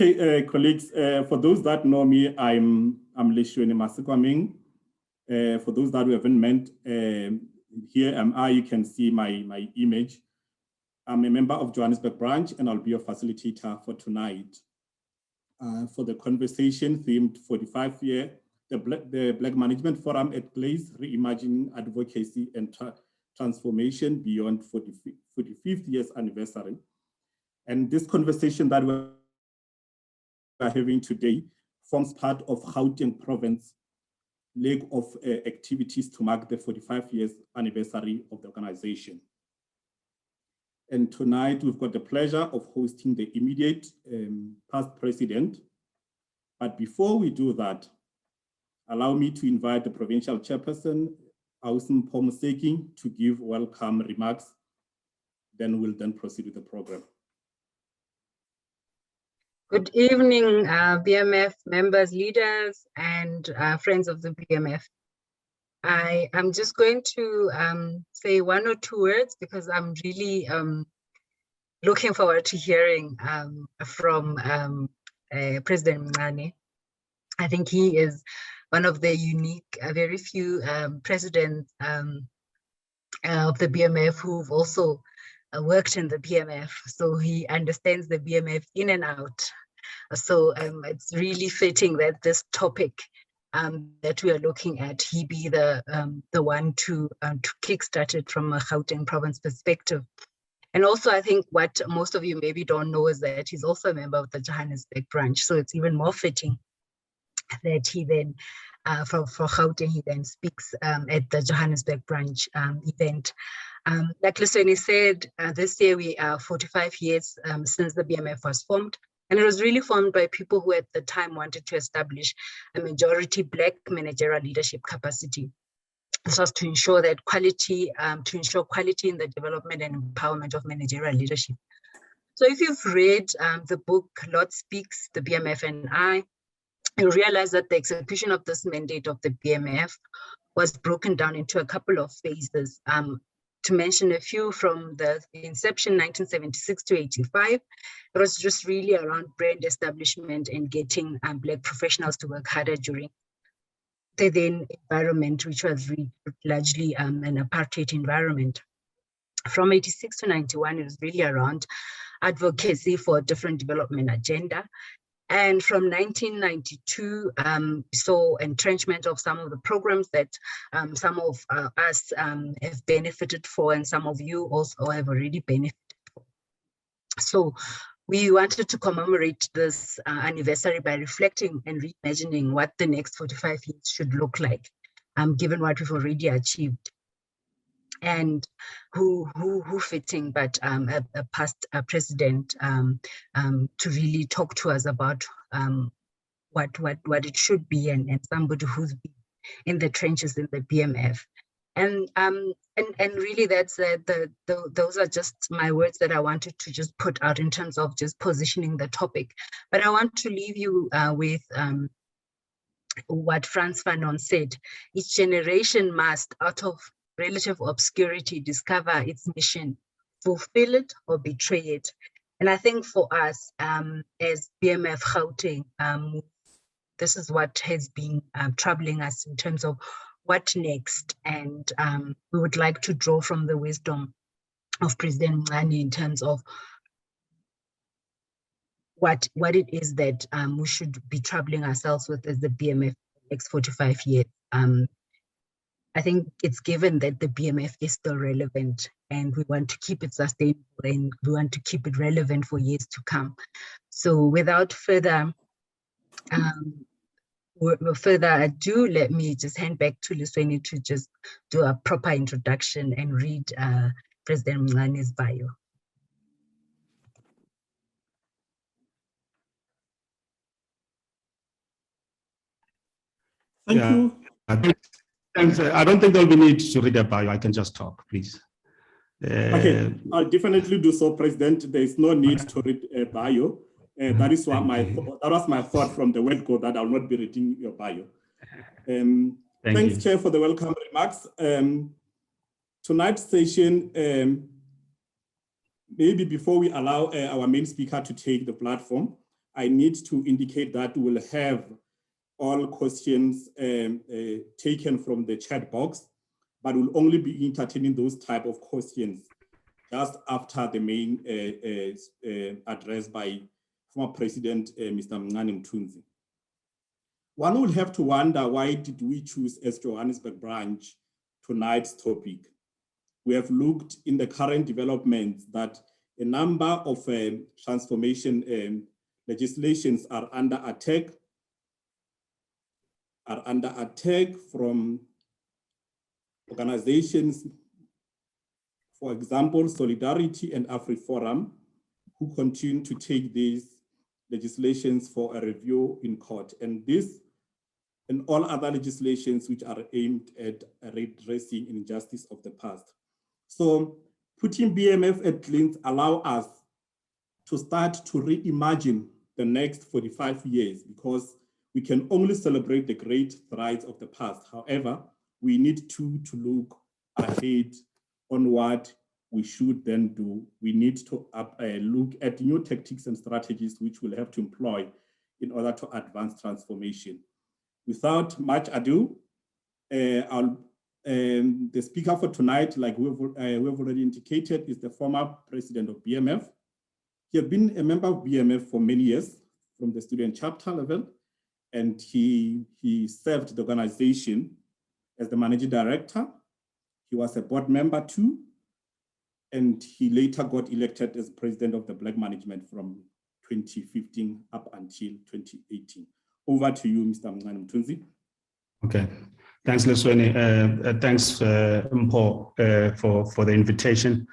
Okay, colleagues, for those that know me, I'm Leshweni Masikwaming. For those that we haven't met, here am I. You can see my image. I'm a member of Johannesburg branch, and I'll be your facilitator for tonight. For the conversation themed 45-year, the Black Management Forum at Place, Reimagining Advocacy and Transformation Beyond 45th years anniversary. And this conversation that we're having today forms part of Gauteng province leg of activities to mark the 45 years anniversary of the organization. And tonight we've got the pleasure of hosting the immediate past president. But before we do that, allow me to invite the provincial chairperson, Ausim Pomoseki, to give welcome remarks. Then we'll proceed with the program. Good evening, BMF members, leaders, and friends of the BMF. I am just going to say one or two words because I'm really looking forward to hearing from President Mncane. I think he is one of the unique, very few presidents of the BMF who've also worked in the BMF, so he understands the BMF in and out. So it's really fitting that this topic that we are looking at, he be the one to kickstart it from a Gauteng province perspective. And also, I think what most of you maybe don't know is that he's also a member of the Johannesburg branch. So it's even more fitting that he then, for Gauteng, he then speaks at the Johannesburg branch event. Like Lesweni said, this year we are 45 years since the BMF was formed. And it was really formed by people who at the time wanted to establish a majority Black managerial leadership capacity. This was to ensure that quality, quality in the development and empowerment of managerial leadership. So if you've read the book, Lord Speaks, the BMF and I, you realize that the execution of this mandate of the BMF was broken down into a couple of phases. To mention a few, from the inception, 1976 to 85, it was just really around brand establishment and getting Black professionals to work harder during the then environment, which was largely an apartheid environment. From 86 to 91, it was really around advocacy for a different development agenda. And from 1992, we saw entrenchment of some of the programs that some of us have benefited for, and some of you also have already benefited for. So we wanted to commemorate this anniversary by reflecting and reimagining what the next 45 years should look like, given what we've already achieved. And who fitting but a past president to really talk to us about what it should be, and somebody who's been in the trenches in the BMF. And really that's those are just my words that I wanted to just put out in terms of just positioning the topic. But I want to leave you with what Frantz Fanon said: each generation must, out of relative obscurity, discover its mission, fulfill it or betray it. And I think for us as BMF Gauteng, this is what has been troubling us in terms of what next. And we would like to draw from the wisdom of President Mncane in terms of what it is that we should be troubling ourselves with as the BMF for the next 45 years. I think it's given that the BMF is still relevant, and we want to keep it sustainable, and we want to keep it relevant for years to come. So without further ado, let me just hand back to Lesweni to just do a proper introduction and read President Mncane's bio. Thank you. Thanks. I don't think there'll be need to read a bio. I can just talk, please. Okay, I'll definitely do so, President. There is no need to read a bio. That is what that was my thought from the word go, that I'll not be reading your bio. Thanks, Chair, for the welcome remarks. Tonight's session, maybe before we allow our main speaker to take the platform, I need to indicate that we'll have all questions taken from the chat box, but we'll only be entertaining those type of questions just after the main address by former President Mr. Mncane Mthunzi. One will have to wonder, why did we choose as Johannesburg branch tonight's topic? We have looked in the current developments that a number of transformation legislations are under attack from organizations, for example, Solidarity and AfriForum, who continue to take these legislations for a review in court. And this and all other legislations which are aimed at redressing injustice of the past. So putting BMF at clean allow us to start to reimagine the next 45 years, because we can only celebrate the great strides of the past. However, we need to look ahead on what we should then do. We need to look at new tactics and strategies which we'll have to employ in order to advance transformation. Without much ado, the speaker for tonight, like we've already indicated, is the former president of BMF. He has been a member of BMF for many years from the student chapter level, and he served the organization as the managing director. He was a board member too, and he later got elected as president of the Black Management from 2015 up until 2018. Over to you, Mr. Mthunzi. Okay, thanks, Lesweni. Thanks, Mpho, for the invitation.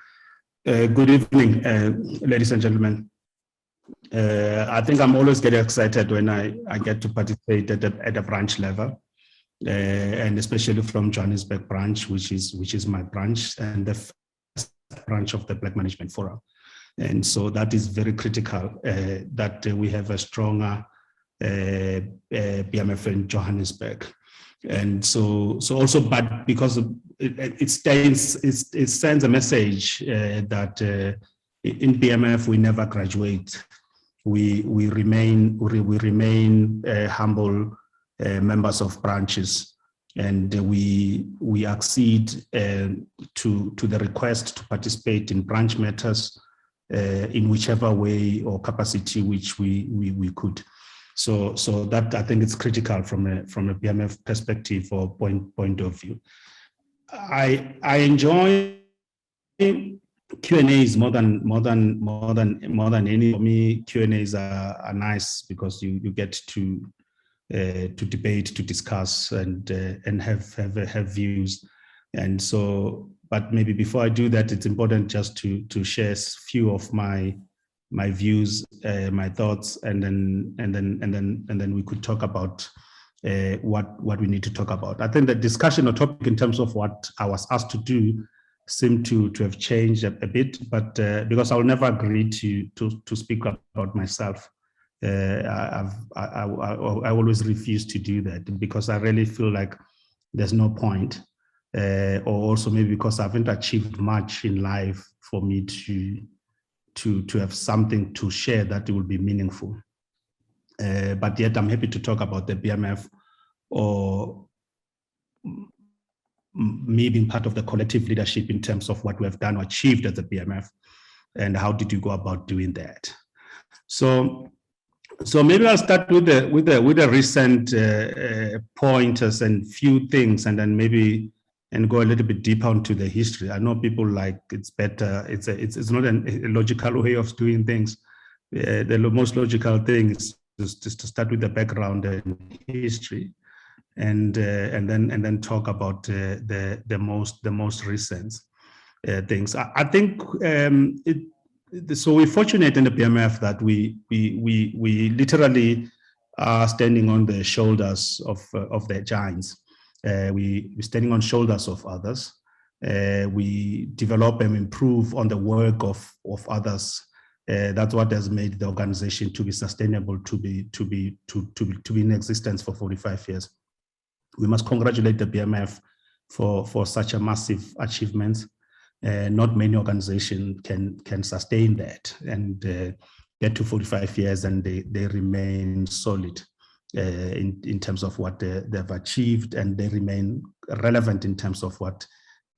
Good evening, ladies and gentlemen. I think I'm always getting excited when I get to participate at a branch level, and especially from Johannesburg branch, which is my branch and the first branch of the Black Management Forum. And so that is very critical, that we have a stronger BMF in Johannesburg. And so also, but because it sends a message that in BMF we never graduate. We remain humble members of branches, and we accede to the request to participate in branch matters in whichever way or capacity which we could. So that, I think, it's critical from a BMF perspective or point of view. I enjoy Q&As more than any. For me, Q&As are nice because you get to debate, to discuss, and have views. And so, but maybe before I do that, it's important just to share a few of my views, my thoughts, and then we could talk about what we need to talk about. I think the discussion or topic in terms of what I was asked to do seemed to have changed a bit, but because I will never agree to speak about myself, I always refuse to do that because I really feel like there's no point, or also maybe because I haven't achieved much in life for me to have something to share that will be meaningful. But yet I'm happy to talk about the BMF, or me being part of the collective leadership in terms of what we have done or achieved at the BMF, and how did you go about doing that. So maybe I'll start with the recent pointers and few things, and then maybe go a little bit deeper into the history. I know people like it's better. It's not a logical way of doing things. The most logical thing is just to start with the background and history, and then talk about the most recent things. I think so we're fortunate in the BMF that we literally are standing on the shoulders of the giants. We're standing on shoulders of others. We develop and improve on the work of others. That's what has made the organization to be sustainable, to be in existence for 45 years. We must congratulate the BMF for such a massive achievement. Not many organizations can sustain that, and get to 45 years and they remain solid in terms of what they've achieved, and they remain relevant in terms of what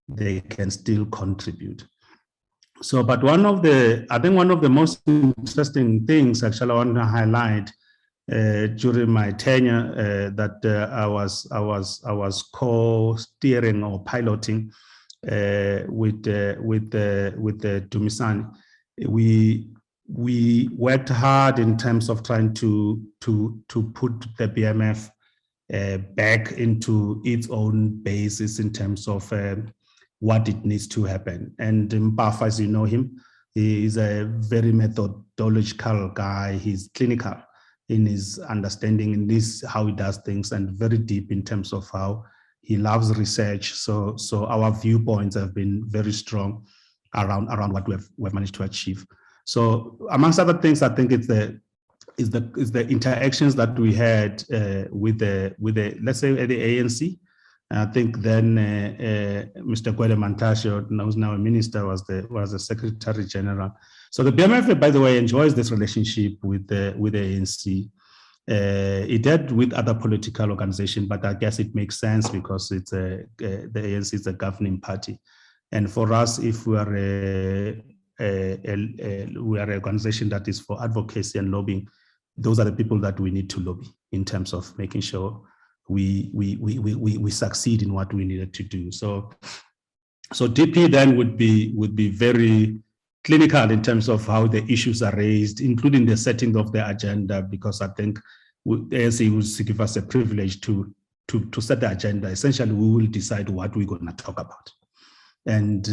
they can still contribute. So, but I think one of the most interesting things actually I want to highlight during my tenure that I was co-steering or piloting with the Dumisani. We worked hard in terms of trying to put the BMF back into its own basis in terms of what it needs to happen. And Mpaf, as you know him, he is a very methodological guy. He's clinical in his understanding in this, how he does things, and very deep in terms of how he loves research. So our viewpoints have been very strong around what we've managed to achieve. So amongst other things, I think it's the interactions that we had with the let's say at the ANC. I think then Mr. Gwede Mantashe, who's now a minister, was the Secretary General. So the BMF, by the way, enjoys this relationship with the ANC. It did with other political organizations, but I guess it makes sense because it's the ANC is a governing party, and for us, if we are an organization that is for advocacy and lobbying, those are the people that we need to lobby in terms of making sure we succeed in what we needed to do. So DP then would be very clinical in terms of how the issues are raised, including the setting of the agenda, because I think the ANC will give us a privilege to set the agenda. Essentially, we will decide what we're going to talk about, and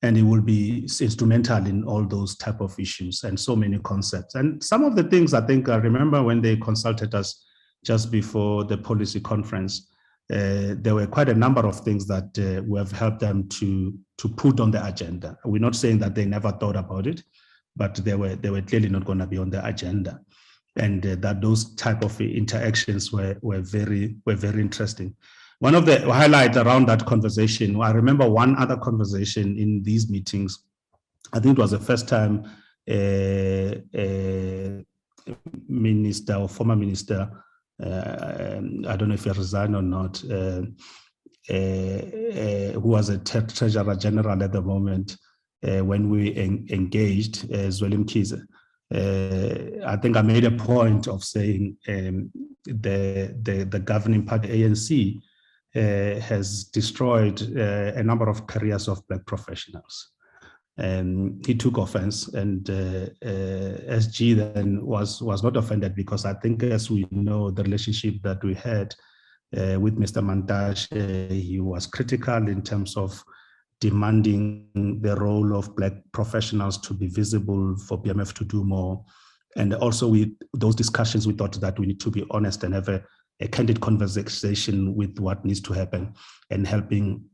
it will be instrumental in all those type of issues and so many concepts. And some of the things I think I remember when they consulted us just before the policy conference, there were quite a number of things that we have helped them to put on the agenda. We're not saying that they never thought about it, but they were clearly not going to be on the agenda, and that those type of interactions were very interesting. One of the highlights around that conversation, I remember one other conversation in these meetings. I think it was the first time minister or former minister, I don't know if he resigned or not, who was a treasurer general at the moment, when we engaged Zweli Mkhize. I think I made a point of saying the governing party ANC has destroyed a number of careers of Black professionals. He took offense, and SG then was not offended, because I think, as we know, the relationship that we had with Mr. Mantashe, he was critical in terms of demanding the role of Black professionals to be visible, for BMF to do more. And also with those discussions, we thought that we need to be honest and have a candid conversation with what needs to happen, and helping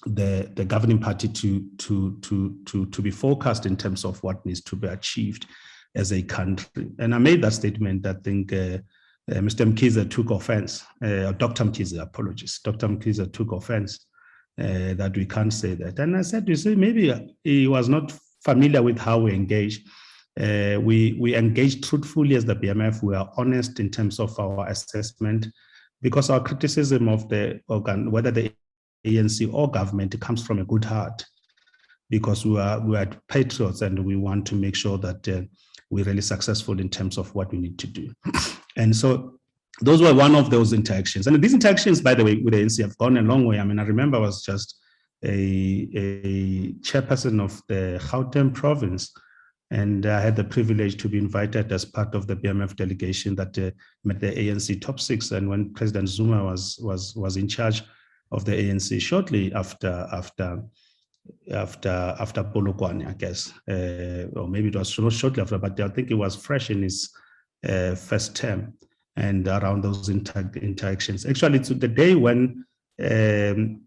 the governing party to be focused in terms of what needs to be achieved as a country. And I made that statement. I think Mr. Mkhize took offense, Dr. Mkhize, apologies. Dr. Mkhize took offense that we can't say that. And I said, you see, maybe he was not familiar with how we engage. We engage truthfully as the BMF. We are honest in terms of our assessment, because our criticism of the organ, whether the ANC or government, comes from a good heart, because we are patriots and we want to make sure that we're really successful in terms of what we need to do. And so those were one of those interactions. And these interactions, by the way, with the ANC have gone a long way. I mean, I remember I was just a chairperson of the Gauteng province, and I had the privilege to be invited as part of the BMF delegation that met the ANC top six. And when President Zuma was in charge of the ANC shortly after Polokwane, I guess, or maybe it was shortly after, but I think it was fresh in his first term, and around those interactions. Actually, to the day when the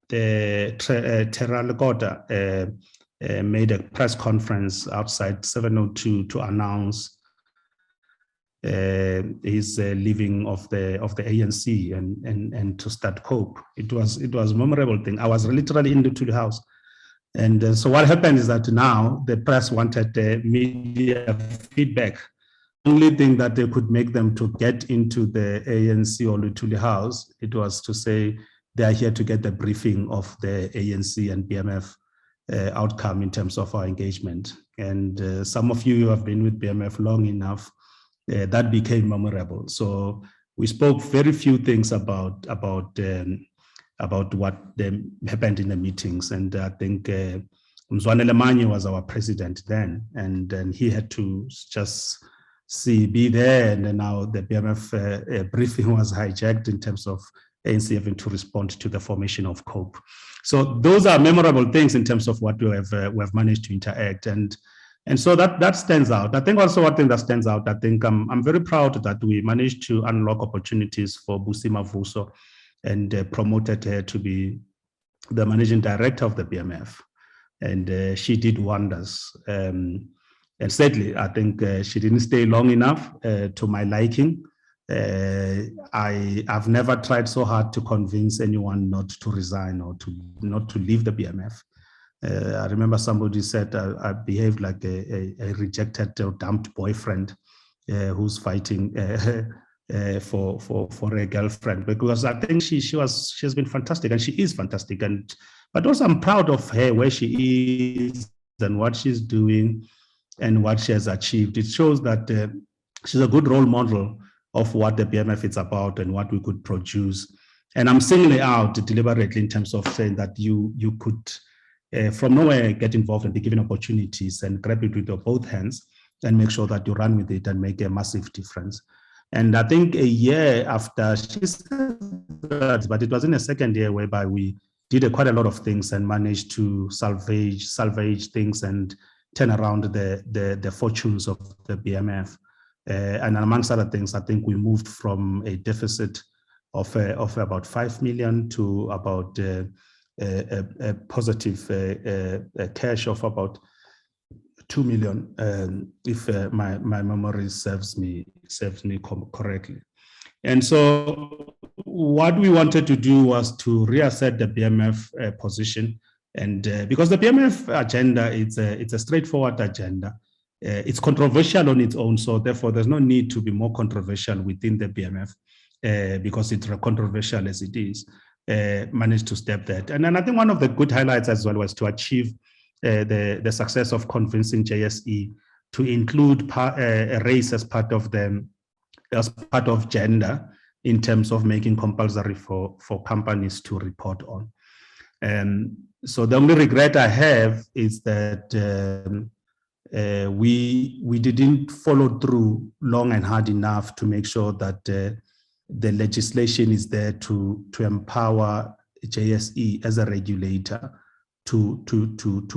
Terra Lekota made a press conference outside 702 to announce his leaving of the ANC and to start COPE. It was a memorable thing. I was literally in the Tuli house, And so what happened is that now the press wanted media feedback. The only thing that they could make them to get into the ANC or Luthuli House, it was to say they are here to get the briefing of the ANC and BMF outcome in terms of our engagement. And some of you have been with BMF long enough, that became memorable. So we spoke very few things about what happened in the meetings. And I think Mzwanele Manye was our president then, and then he had to just be there. And then now the BMF briefing was hijacked in terms of ANC having to respond to the formation of COPE. So those are memorable things in terms of what we have managed to interact. And so that stands out. I think also one thing that stands out, I think I'm very proud that we managed to unlock opportunities for Busi Mavuso and promoted her to be the managing director of the BMF. And she did wonders. And sadly, I think she didn't stay long enough to my liking. I've never tried so hard to convince anyone not to resign or not to leave the BMF. I remember somebody said I behaved like a rejected or dumped boyfriend who's fighting for a girlfriend, because I think she has been fantastic, and she is fantastic. But also I'm proud of her, where she is and what she's doing and what she has achieved. It shows that she's a good role model of what the BMF is about and what we could produce. And I'm singling out deliberately in terms of saying that you could, from nowhere, get involved and be given opportunities and grab it with your both hands and make sure that you run with it and make a massive difference. And I think a year after she said that, but it was in the second year whereby we did quite a lot of things and managed to salvage things and turn around the fortunes of the BMF. And amongst other things, I think we moved from a deficit of about 5 million to about a positive cash of about 2 million, if my memory serves me correctly. And so what we wanted to do was to reassert the BMF position. And because the BMF agenda, it's a straightforward agenda. It's controversial on its own, so therefore there's no need to be more controversial within the BMF because it's controversial as it is. Managed to step that. And then I think one of the good highlights as well was to achieve the success of convincing JSE to include race as part of gender in terms of making compulsory for companies to report on. And so the only regret I have is that we didn't follow through long and hard enough to make sure that the legislation is there to empower JSE as a regulator to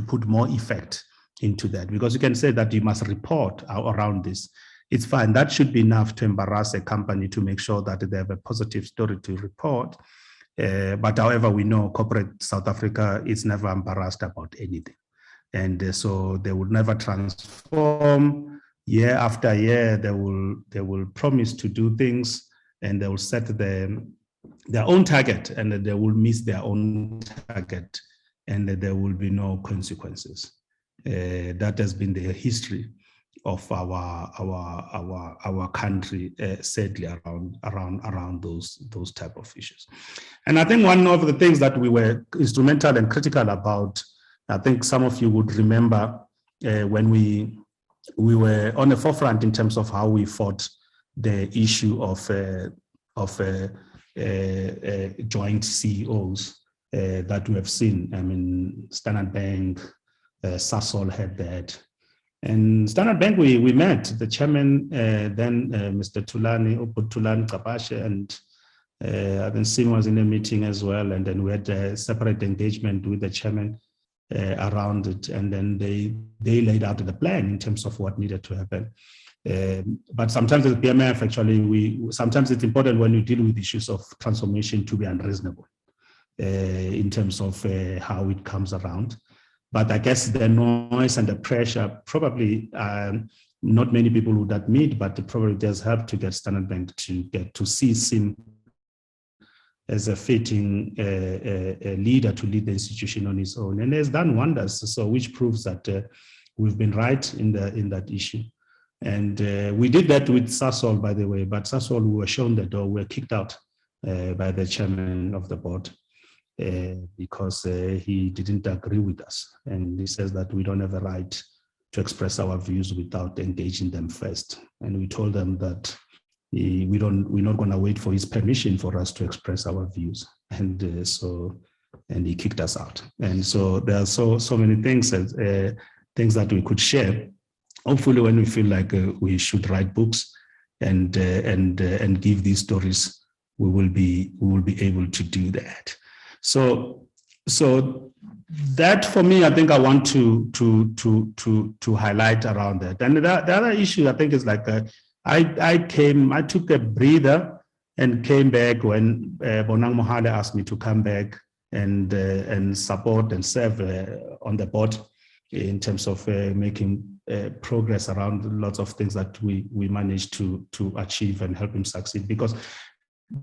put more effect into that. Because you can say that you must report around this. It's fine. That should be enough to embarrass a company to make sure that they have a positive story to report. But however, we know corporate South Africa is never embarrassed about anything. And so they will never transform. Year after year, they will promise to do things, and they will set their own target, and they will miss their own target, and there will be no consequences. That has been the history of our country, sadly, around those type of issues. And I think one of the things that we were instrumental and critical about, I think some of you would remember when we were on the forefront in terms of how we fought the issue of joint CEOs that we have seen. I mean, Standard Bank, Sasol had that. And Standard Bank, we met the chairman, then Mr. Tulani Kapashe, and I think Sim was in the meeting as well. And then we had a separate engagement with the chairman around it. And then they laid out the plan in terms of what needed to happen. But sometimes as PMF, actually, sometimes it's important when you deal with issues of transformation to be unreasonable in terms of how it comes around. But I guess the noise and the pressure probably not many people would admit, but it probably does help to get Standard Bank to see Sim as a fitting leader to lead the institution on his own, and has done wonders. So, which proves that we've been right in that issue. And we did that with Sasol, by the way. But Sasol, we were shown the door, we were kicked out by the chairman of the board because he didn't agree with us, and he says that we don't have a right to express our views without engaging them first. And we told them that we're not going to wait for his permission for us to express our views, and he kicked us out. And so there are so many things that we could share. Hopefully, when we feel like we should write books and give these stories, we will be able to do that. So that, for me, I think I want to highlight around that. And the other issue I think is like I took a breather and came back when Bonang Mohale asked me to come back and support and serve on the board in terms of making progress around lots of things that we managed to achieve and help him succeed. Because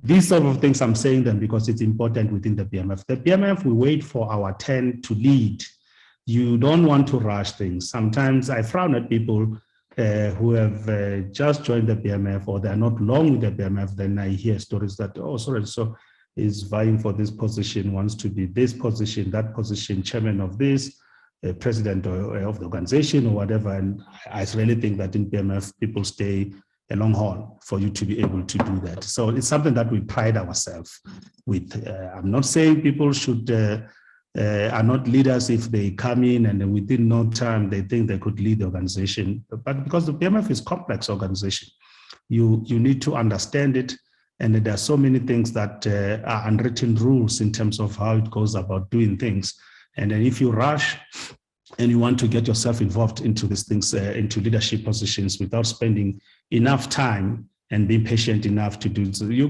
these sort of things, I'm saying them because it's important within the BMF. The BMF, we wait for our turn to lead. You don't want to rush things. Sometimes I frown at people who have just joined the BMF, or they're not long with the BMF. Then I hear stories that, oh, sorry, so is vying for this position, wants to be this position, that position, chairman of this, president of the organization or whatever. And I really think that in BMF, people stay a long haul for you to be able to do that. So it's something that we pride ourselves with. I'm not saying people are not leaders if they come in and within no time they think they could lead the organization. But because the BMF is a complex organization, you need to understand it. And there are so many things that are unwritten rules in terms of how it goes about doing things. And then if you rush and you want to get yourself involved into these things, into leadership positions without spending enough time and being patient enough to do so, you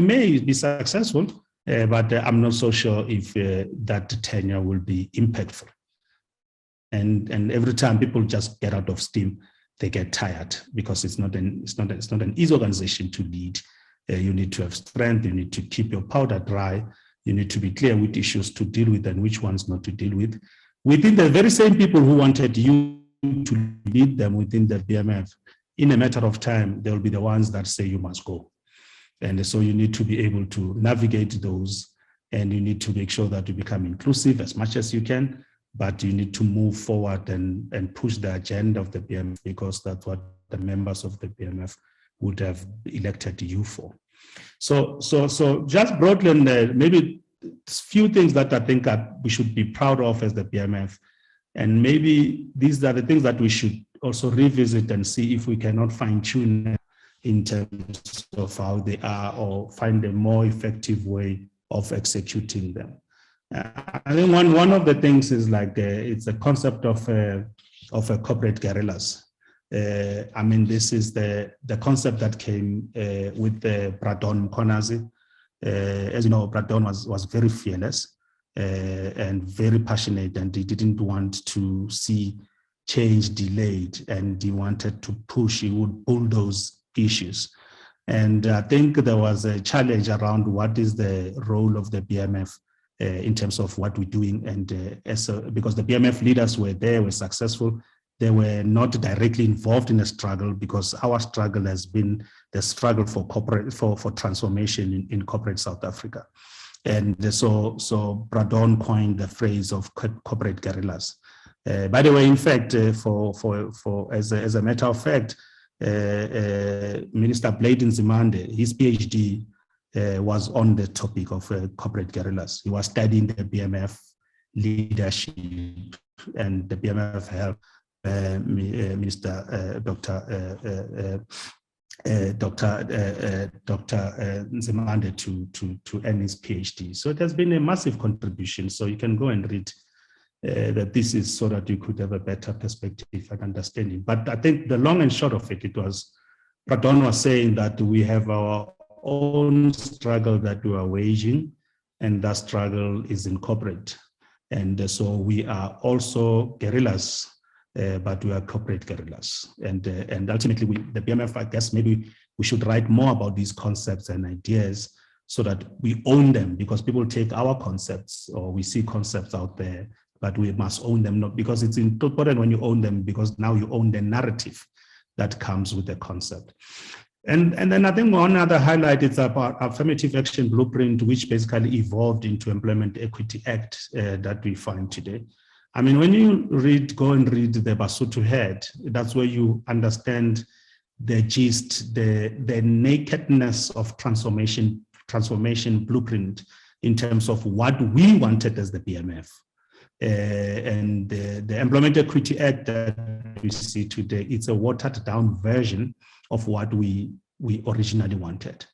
may be successful, but I'm not so sure if that tenure will be impactful. And every time people just get out of steam, they get tired, because it's not an easy organization to lead. You need to have strength. You need to keep your powder dry. You need to be clear which issues to deal with and which ones not to deal with. Within the very same people who wanted you to lead them within the BMF, in a matter of time, they will be the ones that say you must go. And so you need to be able to navigate those, and you need to make sure that you become inclusive as much as you can, but you need to move forward and push the agenda of the BMF, because that's what the members of the BMF would have elected you for. So just broadly, maybe a few things that I think we should be proud of as the BMF, and maybe these are the things that we should also revisit and see if we cannot fine-tune in terms of how they are, or find a more effective way of executing them. I think one of the things is like it's the concept of corporate guerrillas. I mean, this is the concept that came with Bradon Mncane. As you know, Bradon was very fearless and very passionate, and he didn't want to see change delayed, and he wanted to push. He would bulldoze issues. And I think there was a challenge around what is the role of the BMF in terms of what we're doing. And because the BMF leaders were there, were successful, they were not directly involved in a struggle, because our struggle has been the struggle for transformation in corporate South Africa. And so Bradon coined the phrase of corporate guerrillas. By the way, in fact, as a matter of fact, Minister Blade Nzimande, his PhD was on the topic of corporate guerrillas. He was studying the BMF leadership, and the BMF helped Minister Dr. Nzimande to earn his PhD. So it has been a massive contribution. So you can go and read that this is, so that you could have a better perspective and understanding. But I think the long and short of it was, Bradon was saying that we have our own struggle that we are waging, and that struggle is in corporate. And so we are also guerrillas, but we are corporate guerrillas. And ultimately, the BMF, I guess maybe we should write more about these concepts and ideas so that we own them, because people take our concepts, or we see concepts out there, but we must own them, not because it's important when you own them, because now you own the narrative that comes with the concept. And then I think one other highlight is about Affirmative Action Blueprint, which basically evolved into Employment Equity Act that we find today. I mean, when you go and read the Basotho head, that's where you understand the gist, the nakedness of transformation blueprint in terms of what we wanted as the BMF. And the Employment Equity Act that we see today, it's a watered down version of what we originally wanted.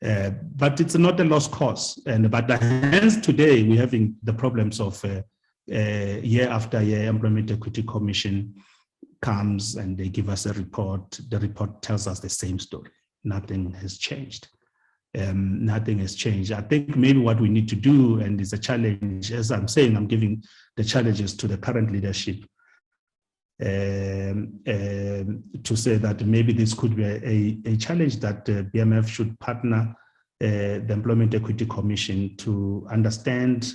But it's not a lost cause. But hence today we're having the problems of year after year. Employment Equity Commission comes and they give us a report. The report tells us the same story. Nothing has changed. Nothing has changed. I think maybe what we need to do, and it's a challenge, as I'm saying, I'm giving the challenges to the current leadership to say that maybe this could be a challenge, that BMF should partner the Employment Equity Commission to understand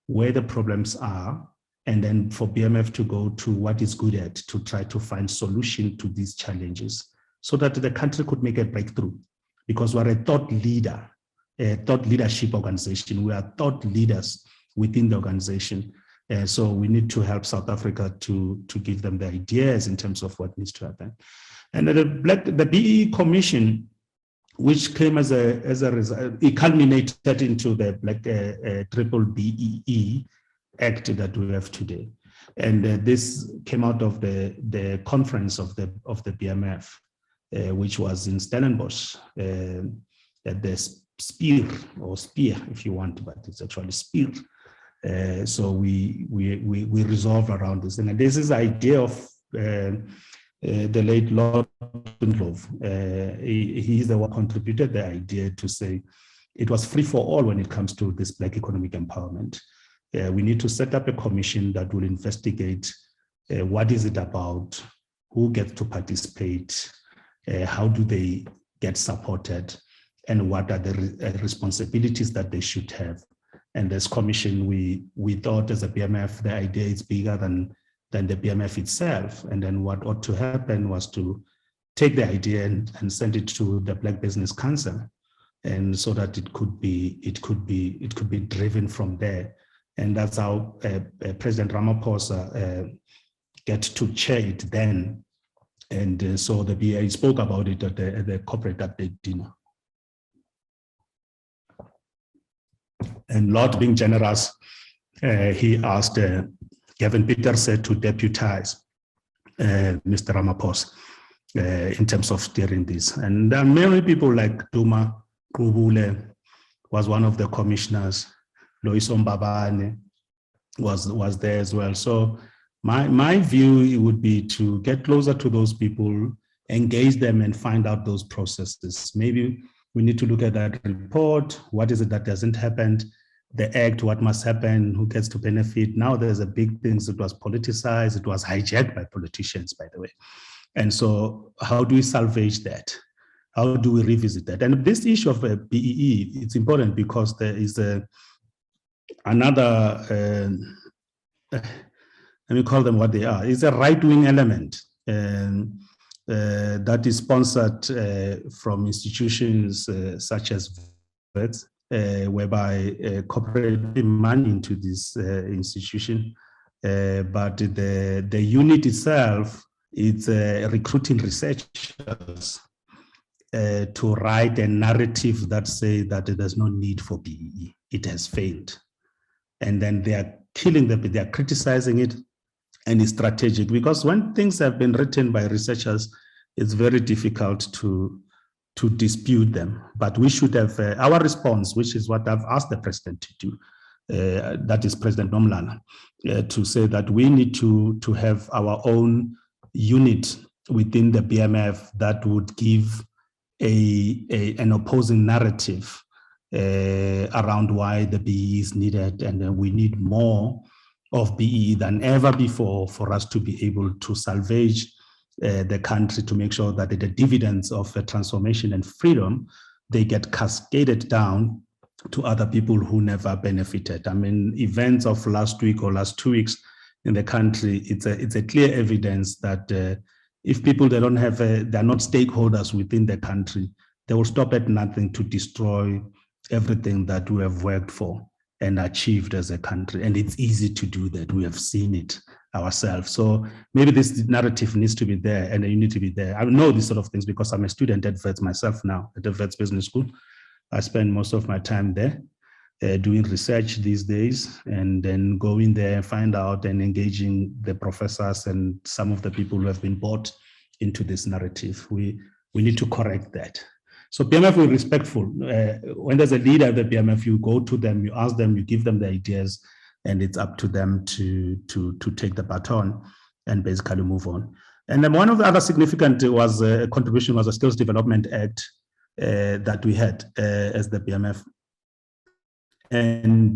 where the problems are, and then for BMF to go to what is good at, to try to find solution to these challenges, so that the country could make a breakthrough. Because we're a thought leader, a thought leadership organization. We are thought leaders within the organization. So we need to help South Africa to give them the ideas in terms of what needs to happen. And the BEE Commission, which came as a result, it culminated into the triple BEE Act that we have today. And this came out of the conference of the BMF. Which was in Stellenbosch at the Spear, if you want, but it's actually Spear. So we resolved around this, and this is the idea of the late Lord Ndlovu. He's the one who contributed the idea to say it was free for all when it comes to this Black economic empowerment. We need to set up a commission that will investigate what is it about, who gets to participate, how do they get supported, and what are the responsibilities that they should have. And this commission, we thought as a BMF, the idea is bigger than the BMF itself. And then what ought to happen was to take the idea and send it to the Black Business Council, and so that it could be driven from there. And that's how President Ramaphosa get to chair it then. And so the BA spoke about it at the corporate update dinner. And Lord, being generous, he asked Gavin Peterson to deputize Mr. Ramaphosa in terms of steering this. And there are many people like Duma Kubule was one of the commissioners. Lois Ombabane was there as well. So my view would be to get closer to those people, engage them, and find out those processes. Maybe we need to look at that report. What is it that hasn't happened? The act, what must happen? Who gets to benefit? Now there's a big thing that was politicized. It was hijacked by politicians, by the way. And so how do we salvage that? How do we revisit that? And this issue of BEE, it's important because there is another, let me call them what they are. It's a right-wing element that is sponsored from institutions such as VETS, whereby corporate money into this institution. But the unit itself is recruiting researchers to write a narrative that says that there's no need for BEE. It has failed. And then they are killing them, they are criticizing it, and it's strategic, because when things have been written by researchers, it's very difficult to dispute them. But we should have our response, which is what I've asked the president to do, that is President Nomlana, to say that we need to have our own unit within the BMF that would give an opposing narrative around why the BEE is needed, and we need more of BEE than ever before for us to be able to salvage the country, to make sure that the dividends of transformation and freedom, they get cascaded down to other people who never benefited. I mean, events of last week or last 2 weeks in the country, it's a clear evidence that if people they're not stakeholders within the country, they will stop at nothing to destroy everything that we have worked for and achieved as a country. And it's easy to do that. We have seen it ourselves. So maybe this narrative needs to be there, and you need to be there. I know these sort of things because I'm a student at Wits myself now, at the Wits Business School. I spend most of my time there doing research these days, and then going there and find out and engaging the professors and some of the people who have been bought into this narrative. We need to correct that. So BMF will be respectful. When there's a leader at the BMF, you go to them, you ask them, you give them the ideas, and it's up to them to take the baton and basically move on. And then one of the other significant contribution was a Skills Development Act that we had as the BMF. And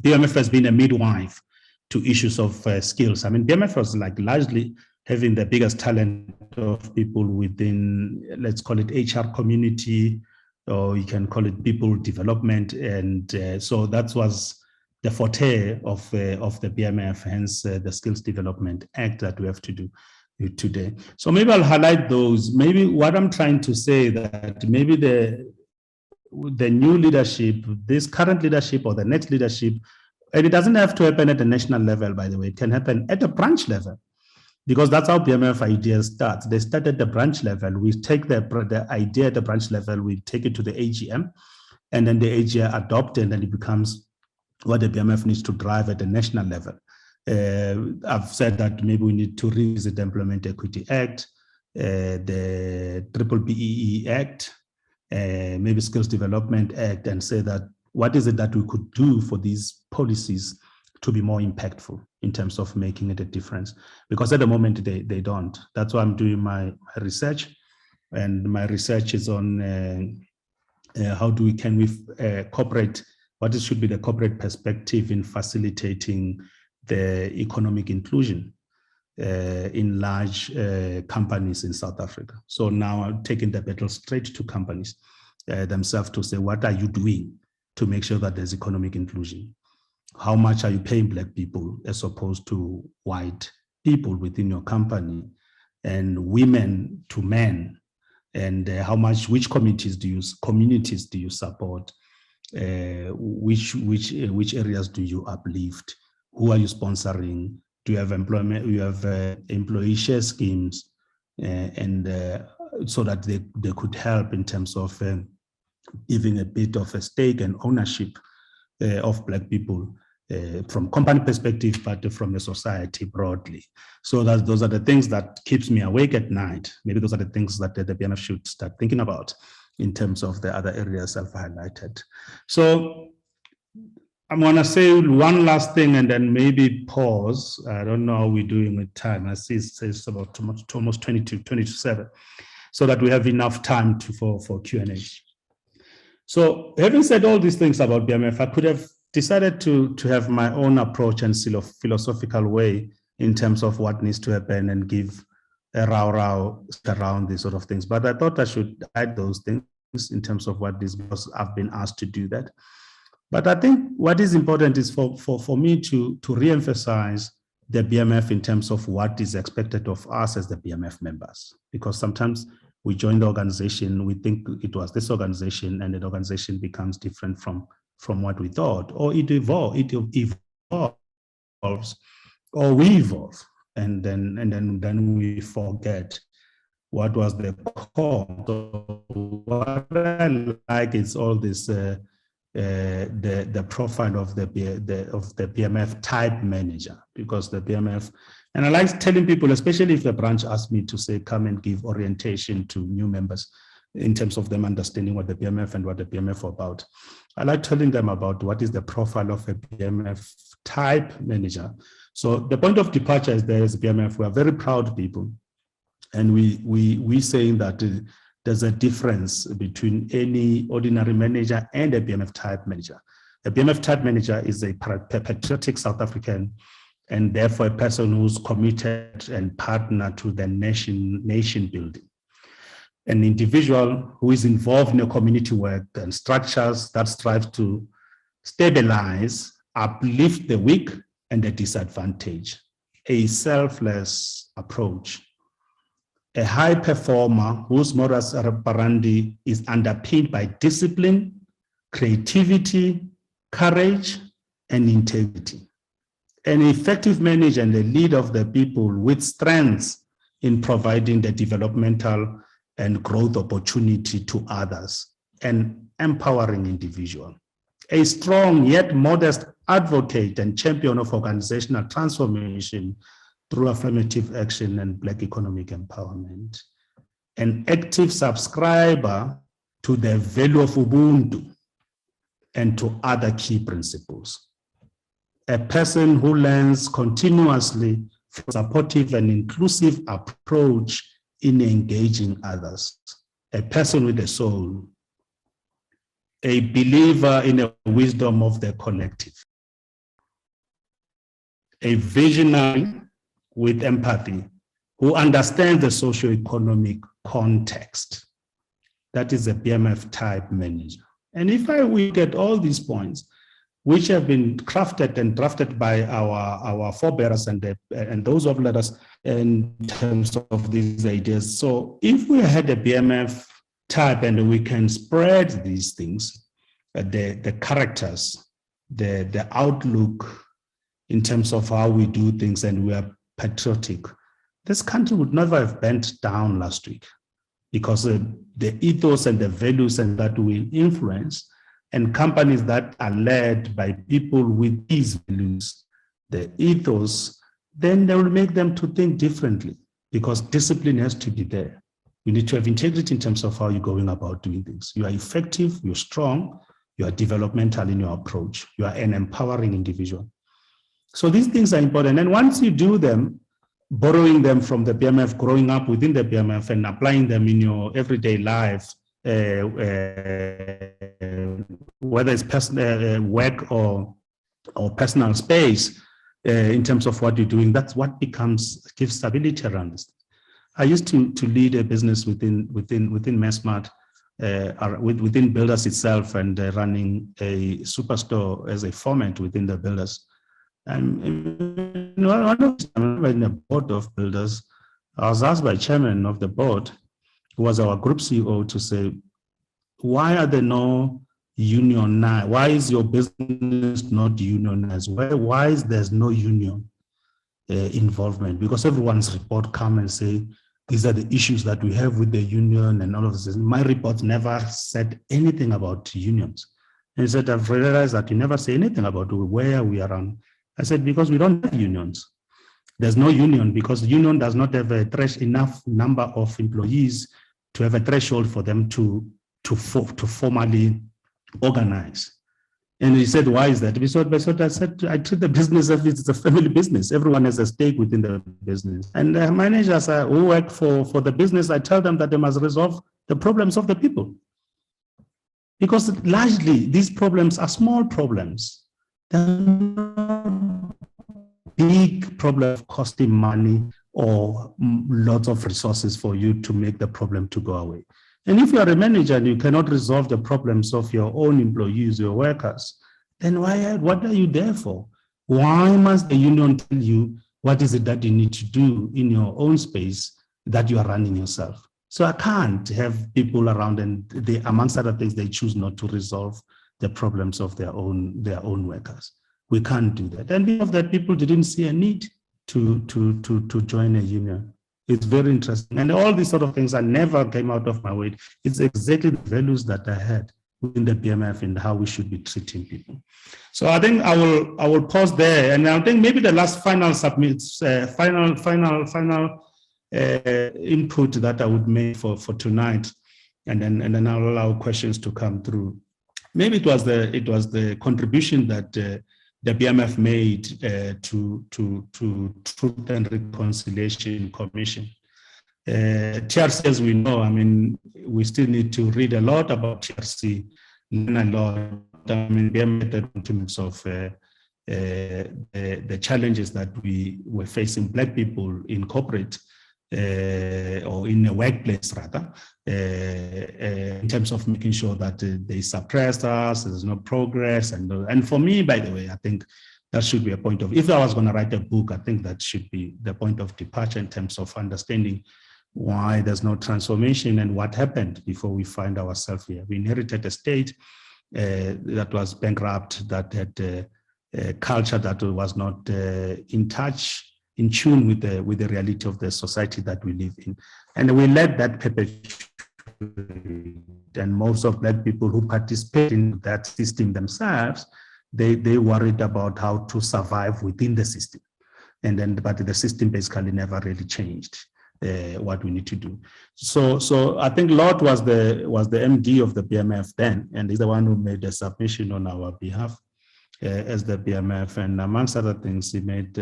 BMF has been a midwife to issues of skills. I mean, BMF was like largely having the biggest talent of people within, let's call it HR community, or you can call it people development. And so that was the forte of the BMF, hence the Skills Development Act that we have to do today. So maybe I'll highlight those. Maybe what I'm trying to say that maybe the new leadership, this current leadership or the next leadership, and it doesn't have to happen at the national level, by the way, it can happen at the branch level, because that's how BMF ideas start. They start at the branch level. We take the idea at the branch level, we take it to the AGM, and then the AGM adopt, and then it becomes what the BMF needs to drive at the national level. I've said that maybe we need to revisit the Employment Equity Act, the BBEE Act, maybe Skills Development Act, and say that what is it that we could do for these policies to be more impactful in terms of making it a difference? Because at the moment they don't. That's why I'm doing my research, and my research is on how can we cooperate, what should be the corporate perspective in facilitating the economic inclusion in large companies in South Africa. So now I'm taking the battle straight to companies themselves to say, what are you doing to make sure that there's economic inclusion? How much are you paying Black people as opposed to white people within your company, and women to men? And which communities do you support? Which areas do you uplift? Who are you sponsoring? Do you have employment? You have employee share schemes, so that they could help in terms of giving a bit of a stake and ownership of Black people from company perspective, but from the society broadly. So those are the things that keeps me awake at night. Maybe those are the things that the BMF should start thinking about in terms of the other areas I've highlighted. So I'm going to say one last thing and then maybe pause. I don't know how we're doing with time. I see it says about almost 20 to 7, so that we have enough time for Q&A. So having said all these things about BMF, I could have decided to have my own approach and philosophical way in terms of what needs to happen and give a row around these sort of things. But I thought I should add those things in terms of what this, because I've been asked to do that. But I think what is important is for me to re-emphasize the BMF in terms of what is expected of us as the BMF members. Because sometimes we join the organization, we think it was this organization, and the organization becomes different from what we thought, or it evolves, or we evolve, and then we forget what was the core. So what I like is all this the profile of the BMF type manager, because the BMF, and I like telling people, especially if the branch asks me to say, come and give orientation to new members in terms of them understanding what the BMF and what the BMF are about. I like telling them about what is the profile of a BMF type manager. So the point of departure is there as BMF. We are very proud people, and we saying that there's a difference between any ordinary manager and a BMF type manager. A BMF type manager is a patriotic South African, and therefore a person who's committed and partner to the nation building. an individual who is involved in a community work and structures that strive to stabilize, uplift the weak and the disadvantaged. A selfless approach. A high performer whose modus operandi is underpinned by discipline, creativity, courage, and integrity. An effective manager and a leader of the people with strengths in providing the developmental and growth opportunity to others, an empowering individual. A strong yet modest advocate and champion of organizational transformation through affirmative action and Black economic empowerment. An active subscriber to the value of Ubuntu and to other key principles. A person who learns continuously from a supportive and inclusive approach in engaging others. A person with a soul. A believer in the wisdom of the collective. A visionary with empathy who understands the socio-economic context. That is a BMF type manager. And if I look at all these points, which have been crafted and drafted by our forebearers and those of letters in terms of these ideas. So if we had a BMF type and we can spread these things, the characters, the outlook in terms of how we do things, and we are patriotic, this country would never have bent down last week, because the ethos and the values and that we influence, and companies that are led by people with these values, the ethos, then they will make them to think differently, because discipline has to be there. You need to have integrity in terms of how you're going about doing things. You are effective, you're strong, you are developmental in your approach, you are an empowering individual. So these things are important. And once you do them, borrowing them from the BMF, growing up within the BMF and applying them in your everyday life, whether it's personal work or personal space, in terms of what you're doing, that's what gives stability around this. I used to lead a business within Messmart, within Builders itself, and running a superstore as a format within the Builders. And one of the time in the board of Builders, I was asked by chairman of the board, who was our group CEO, to say, why are there no union now? Why is your business not unionized? Why is there's no union involvement? Because everyone's report come and say, these are the issues that we have with the union and all of this. My report never said anything about unions. And he said, I've realized that you never say anything about where we are on. I said, because we don't have unions. There's no union because the union does not have enough number of employees to have a threshold for them to formally organize. And he said, why is that? Because I said, I treat the business as it's a family business. Everyone has a stake within the business. And managers who work for the business, I tell them that they must resolve the problems of the people. Because largely these problems are small problems. They're not big problems costing money or lots of resources for you to make the problem to go away. And if you are a manager and you cannot resolve the problems of your own employees, your workers, then what are you there for? Why must the union tell you what is it that you need to do in your own space that you are running yourself? So I can't have people around and they, amongst other things, they choose not to resolve the problems of their own workers. We can't do that. And because of that, people didn't see a need to join a union. It's very interesting. And all these sort of things I never came out of my way. It's exactly the values that I had within the BMF and how we should be treating people. So I think I will pause there. And I think maybe the last final input that I would make for tonight, and then I'll allow questions to come through. Maybe it was the contribution that the BMF made to Truth and Reconciliation Commission. TRC, as we know, I mean, we still need to read a lot about TRC, learn a lot. I mean, BMF in terms of the challenges that we were facing, Black people in corporate, or in a workplace rather, in terms of making sure that they suppress us, there's no progress. And for me, by the way, I think that should be a point of, if I was going to write a book, I think that should be the point of departure in terms of understanding why there's no transformation and what happened before we find ourselves here. We inherited a state that was bankrupt, that had a culture that was not in tune with the reality of the society that we live in. And we let that perpetuate. And most of Black people who participate in that system themselves, they worried about how to survive within the system. But the system basically never really changed what we need to do. So I think Lord was the MD of the BMF then, and he's the one who made the submission on our behalf as the BMF. And amongst other things, he made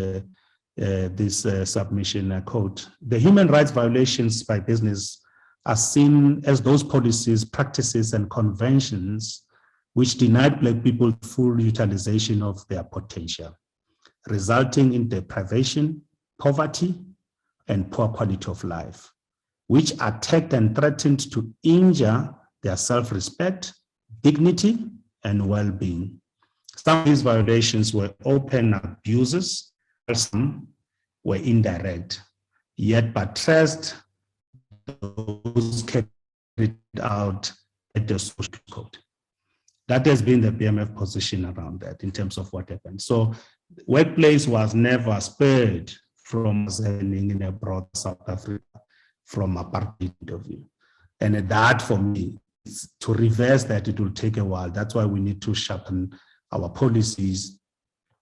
this submission, quote, "The human rights violations by business are seen as those policies, practices, and conventions which denied Black people full utilization of their potential, resulting in deprivation, poverty, and poor quality of life, which attacked and threatened to injure their self-respect, dignity, and well-being. Some of these violations were open abuses, some were indirect, yet buttressed those carried out at the social code." That has been the BMF position around that in terms of what happened. So workplace was never spared from happening in a broad South Africa from a party point of view. And that for me, is to reverse that, it will take a while. That's why we need to sharpen our policies,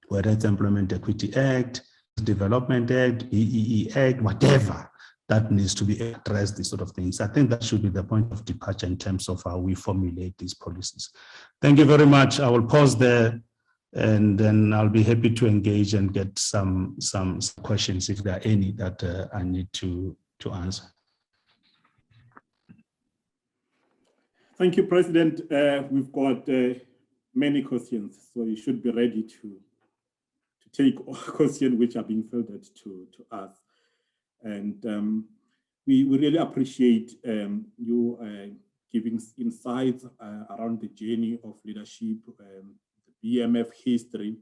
whether it's Employment Equity Act, Development Act, EEE Act, whatever that needs to be addressed, these sort of things. I think that should be the point of departure in terms of how we formulate these policies. Thank you very much. I will pause there, and then I'll be happy to engage and get some questions if there are any that I need to answer. Thank you, President. We've got many questions, so you should be ready to take all questions which are being fielded to us. And we really appreciate you giving insights around the journey of leadership, the BMF history,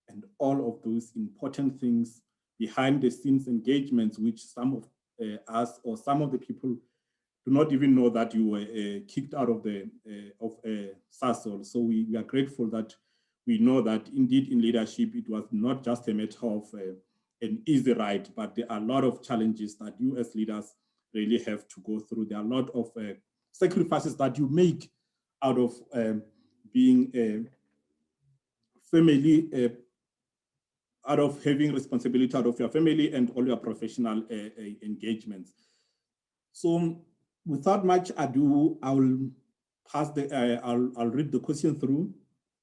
and all of those important things behind the scenes engagements, which some of us or some of the people do not even know that you were kicked out of the SASOL. So we are grateful that we know that indeed in leadership, it was not just a matter of an easy ride, but there are a lot of challenges that you as leaders really have to go through. There are a lot of sacrifices that you make out of being a family, out of having responsibility out of your family and all your professional engagements. So without much ado, I'll pass I'll read the question through,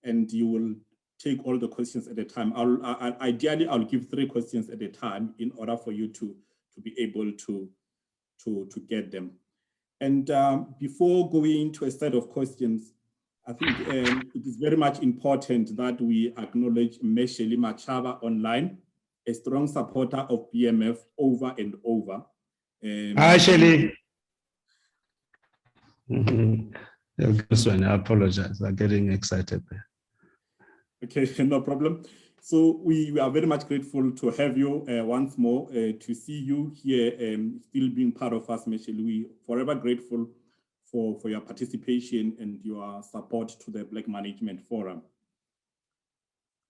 and you will take all the questions at a time. Ideally, I'll give 3 questions at a time in order for you to be able to get them. And before going to a set of questions, I think it is very much important that we acknowledge Mesheli Machaba online, a strong supporter of BMF over and over. Hi, Shelley. I apologize. I'm getting excited there. Okay, no problem. So we are very much grateful to have you once more, to see you here still being part of us, Mesheli. We forever grateful for your participation and your support to the Black Management Forum.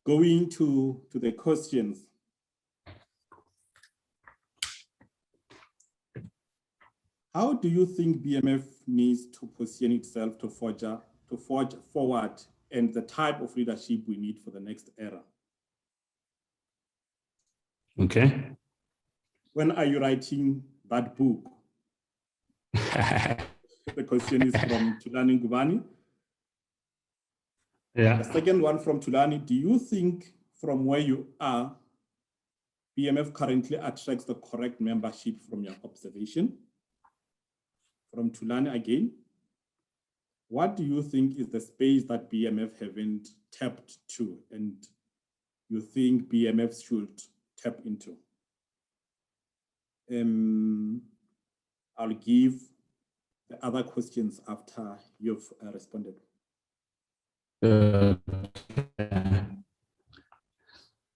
Going to the questions. How do you think BMF needs to position itself to forge forward, and the type of leadership we need for the next era? Okay. When are you writing that book? The question is from Tulani Ngubani. Yeah. The second one from Tulani: do you think from where you are, BMF currently attracts the correct membership from your observation? From Tulani again: what do you think is the space that BMF haven't tapped to and you think BMF should tap into? I'll give the other questions after you've responded.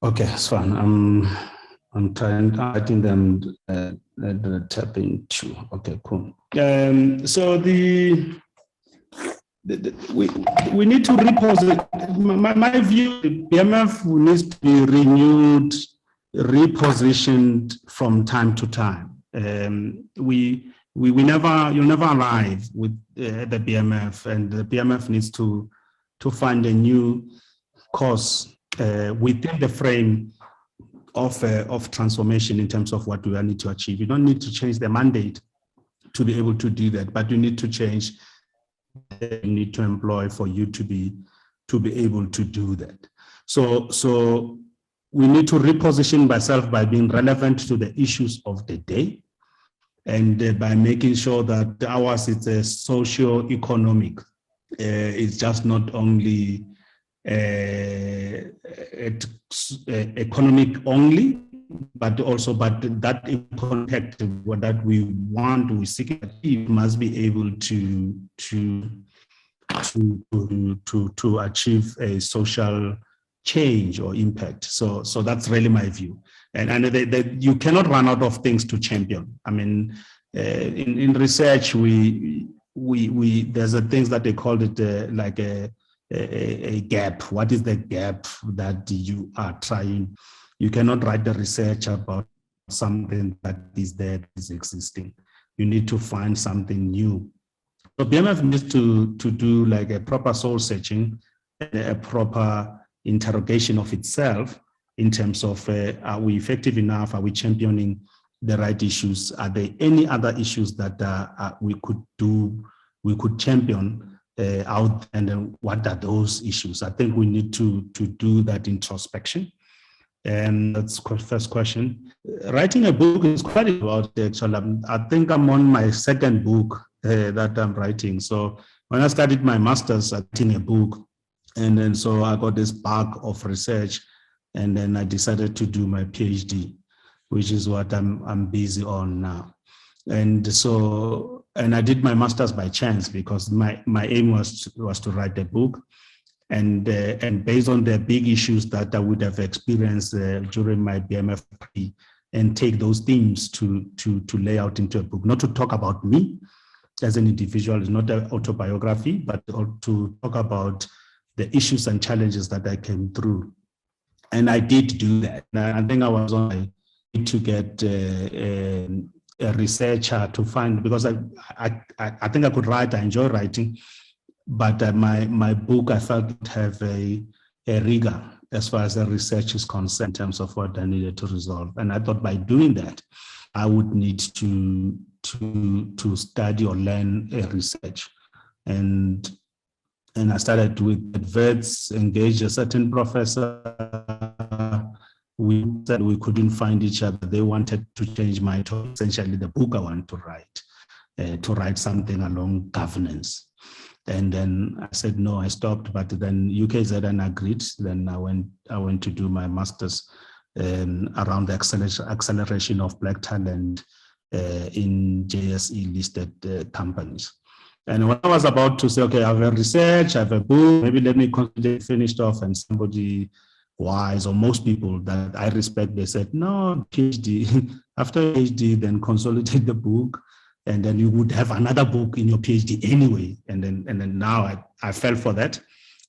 Okay, that's fine. I'm writing them tapping too. Okay, cool. So we need to reposit. My view, the BMF needs to be renewed, repositioned from time to time. You'll never arrive with the BMF, and the BMF needs to find a new course within the frame of transformation in terms of what we need to achieve. You don't need to change the mandate to be able to do that, but you need to change the need to employ for you to be able to do that. So we need to reposition myself by being relevant to the issues of the day, and by making sure that ours is a socio-economic. It's just not only economic only, but that impact that we want, we seek to achieve, must be able to achieve a social change or impact. So that's really my view. And you cannot run out of things to champion. I mean, in research, there's a things that they call it like a gap. What is the gap that you are trying? You cannot write the research about something that is there, that is existing. You need to find something new. So BMF needs to do like a proper soul searching, a proper interrogation of itself in terms of are we effective enough? Are we championing the right issues? Are there any other issues that we could champion out, and then what are those issues? I think we need to do that introspection. And that's the first question. Writing a book is quite about actually. I think I'm on my second book that I'm writing. So when I started my master's, writing a book, and then so I got this bug of research, and then I decided to do my PhD, which is what I'm busy on now. And so, and I did my master's by chance because my aim was to write a book, and based on the big issues that I would have experienced during my BMF, and take those themes to lay out into a book, not to talk about me as an individual. It's not an autobiography, but to talk about the issues and challenges that I came through. And I did do that. I think I was on my way to get a researcher to find, because I think I could write, I enjoy writing, but my book, I felt would have a rigor as far as the research is concerned in terms of what I needed to resolve. And I thought by doing that, I would need to study or learn a research. And I started with adverts, engaged a certain professor. We said we couldn't find each other. They wanted to change my topic, essentially the book I want to write something along governance. And then I said, no, I stopped, but then UKZN agreed. Then I went to do my master's around the acceleration of Black talent in JSE listed companies. And when I was about to say, okay, I have a research, I have a book, maybe let me consider finished off, and somebody wise, or most people that I respect, they said, no, PhD, after PhD, then consolidate the book, and then you would have another book in your PhD anyway. And then now I fell for that.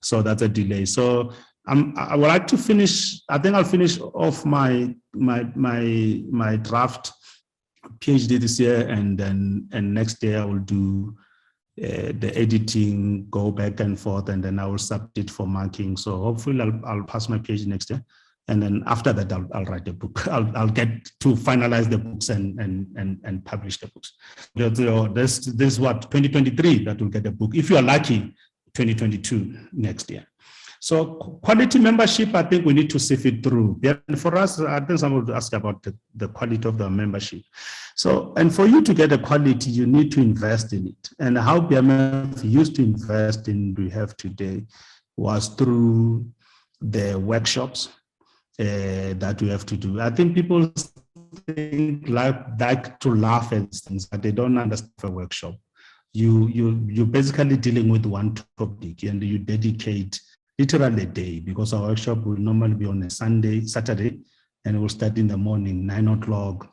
So that's a delay. So I would like to finish, I think I'll finish off my draft PhD this year, and next year I will do the editing, go back and forth, and then I will submit for marking. So hopefully I'll pass my PhD next year. And then after that, I'll write a book. I'll get to finalize the books and publish the books. This is what, 2023 that will get a book. If you are lucky, 2022 next year. So quality membership, I think we need to sift it through. And for us, I think someone would ask about the quality of the membership. So, and for you to get a quality, you need to invest in it. And how BMF used to invest in we have today was through the workshops that we have to do. I think people think like to laugh at things, but they don't understand a workshop. You're basically dealing with one topic, and you dedicate literally a day, because our workshop will normally be on a Saturday, and it will start in the morning, 9 o'clock.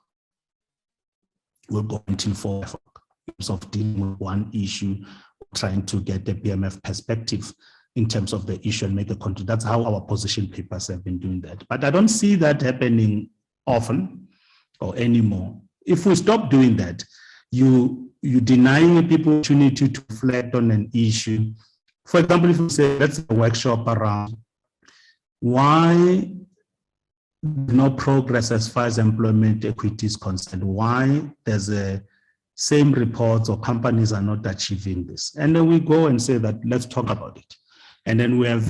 We'll go until 4 o'clock, in terms of dealing with one issue, trying to get the BMF perspective in terms of the issue and make a contribution. That's how our position papers have been doing that. But I don't see that happening often or anymore. If we stop doing that, you denying people opportunity to reflect on an issue. For example, if we say, let's have a workshop around why no progress as far as employment equity is concerned, why there's a same reports or companies are not achieving this. And then we go and say that, let's talk about it. And then we have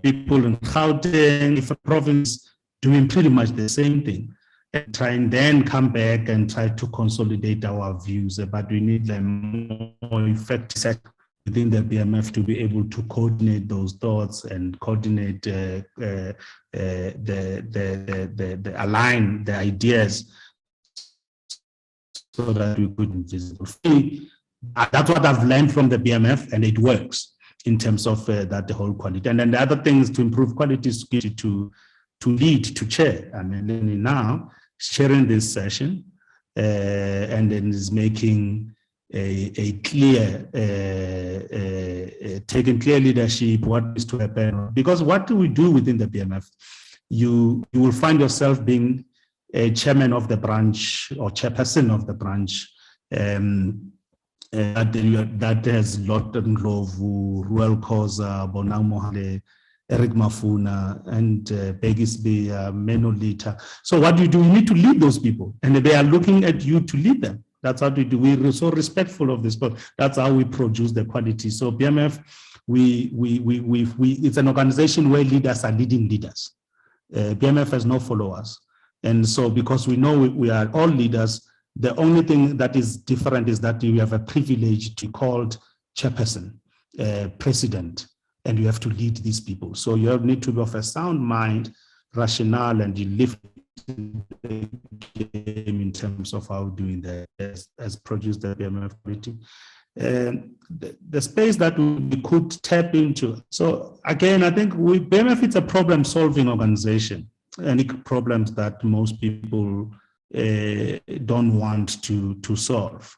people in Gauteng, if a province doing pretty much the same thing, and try and then come back and try to consolidate our views. But we need a more effective set within the BMF to be able to coordinate those thoughts and coordinate align the ideas so that we could be visible. That's what I've learned from the BMF, and it works in terms of that the whole quality. And then the other thing is to improve quality is to lead, to chair. I mean, now sharing this session and then is making a clear, taking clear leadership, what is to happen. Because what do we do within the BMF? You will find yourself being a chairman of the branch or chairperson of the branch that has Lawton Ndlovu, Ruel Khoza, Bonang Mohale, Eric Mafuna, and Begisby, Menolita. So what do? You need to lead those people, and they are looking at you to lead them. That's how we do. We're so respectful of this, but that's how we produce the quality. So BMF, it's an organization where leaders are leading leaders. BMF has no followers. And so because we know we are all leaders, the only thing that is different is that we have a privilege to be called chairperson, president, and you have to lead these people. So you need to be of a sound mind, rationale, and you live the game in terms of how doing that as produced the BMF quality. And the space that we could tap into. So again, I think BMF is a problem-solving organization. Any problems that most people don't want to solve,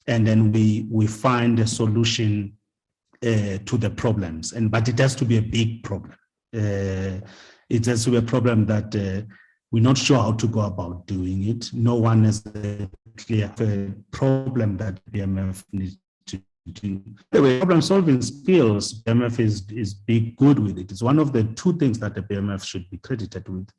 and then we find a solution to the problems. But it has to be a big problem. It has to be a problem that we're not sure how to go about doing it. No one has a clear problem that BMF needs to do. Anyway, problem-solving skills, BMF is big good with it. It's one of the two things that the BMF should be credited with.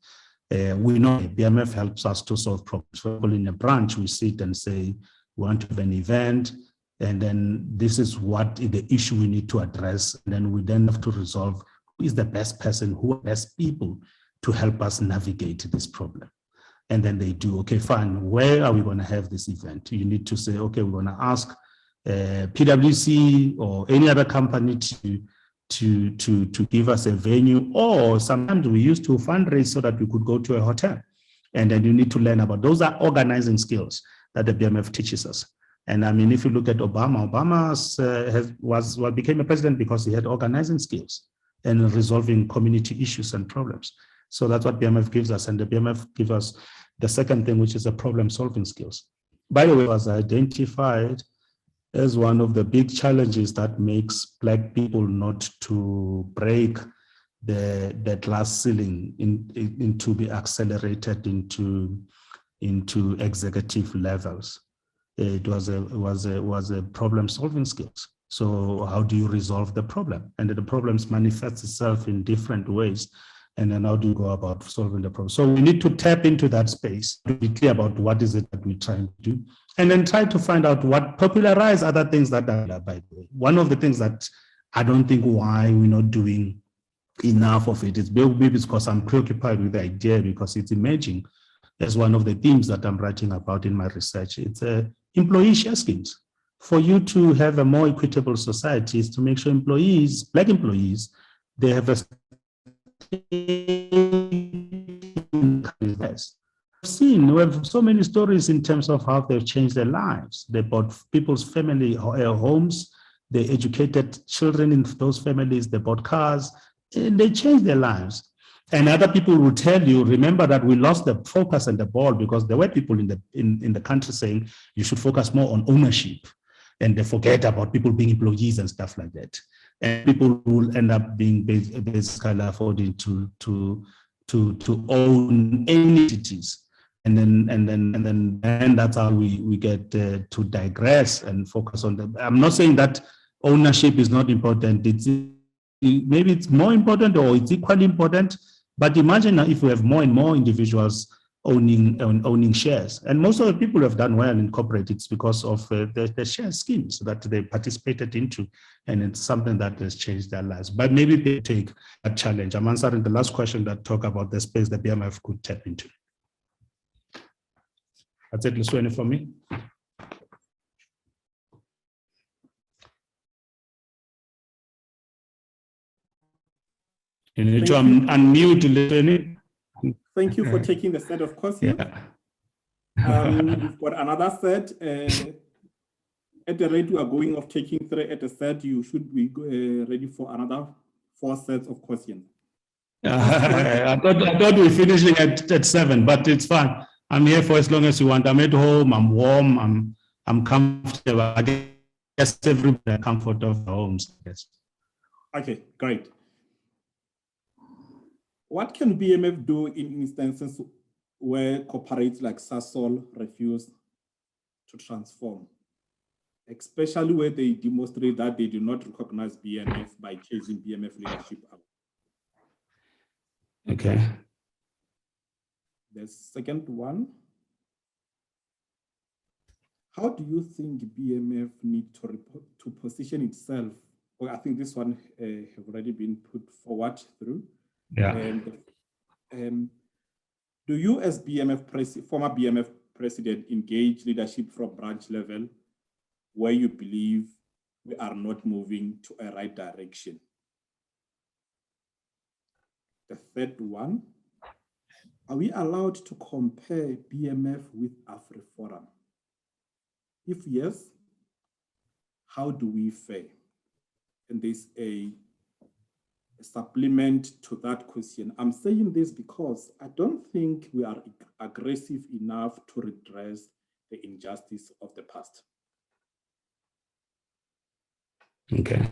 We know BMF helps us to solve problems. For example, in a branch, we sit and say, we want to have an event, and then this is what the issue we need to address. And then we then have to resolve who is the best person, who are the best people to help us navigate this problem. And then they do, okay, fine, where are we going to have this event? You need to say, okay, we're going to ask PwC or any other company to give us a venue, or sometimes we used to fundraise so that we could go to a hotel. And then you need to learn about those are organizing skills that the BMF teaches us. And I mean, if you look at Obama became a president because he had organizing skills and resolving community issues and problems. So that's what BMF gives us, and the BMF gives us the second thing, which is the problem-solving skills. By the way, it was identified as one of the big challenges that makes Black people not to break the glass ceiling into be accelerated into executive levels. It was a problem-solving skills. So how do you resolve the problem? And the problems manifest itself in different ways. And then how do you go about solving the problem? So we need to tap into that space, to be clear about what is it that we're trying to do, and then try to find out what popularize other things that are, by the way. One of the things that I don't think why we're not doing enough of it is maybe because I'm preoccupied with the idea, because it's emerging as one of the themes that I'm writing about in my research. It's employee share schemes. For you to have a more equitable society is to make sure employees, Black employees, they have a seen, we have so many stories in terms of how they've changed their lives. They bought people's family homes, they educated children in those families, they bought cars, and they changed their lives. And other people will tell you, remember that we lost the focus and the ball because there were people in the country saying you should focus more on ownership, and they forget about people being employees and stuff like that. And people will end up being basically affording to own entities. And then that's how we get to digress and focus on them. I'm not saying that ownership is not important. Maybe it's more important or it's equally important. But imagine if we have more and more individuals owning shares, and most of the people who have done well in corporate, it's because of the share schemes that they participated into, and it's something that has changed their lives. But maybe they take a challenge. I'm answering the last question that talk about the space the BMF could tap into. That's it, Lusweni, for me. You need to unmute, Lusweni. Thank you for taking the set of questions. Yeah. We've got another set. At the rate we are going of taking 3 at a set, you should be ready for another 4 sets of questions. I thought we were finishing at 7, but it's fine. I'm here for as long as you want. I'm at home, I'm warm, I'm comfortable. I guess everybody the comfort of their homes. Yes. Okay, great. What can BMF do in instances where corporates like Sasol refuse to transform, especially where they demonstrate that they do not recognize BMF by chasing BMF leadership out? Okay. The second one, how do you think BMF need to position itself? Well, I think this one have already been put forward through. Yeah. Do you, as former BMF president, engage leadership from branch level where you believe we are not moving to a right direction? The third one, are we allowed to compare BMF with AfriForum? If yes, how do we fare? And there's a supplement to that question. I'm saying this because I don't think we are aggressive enough to redress the injustice of the past. Okay.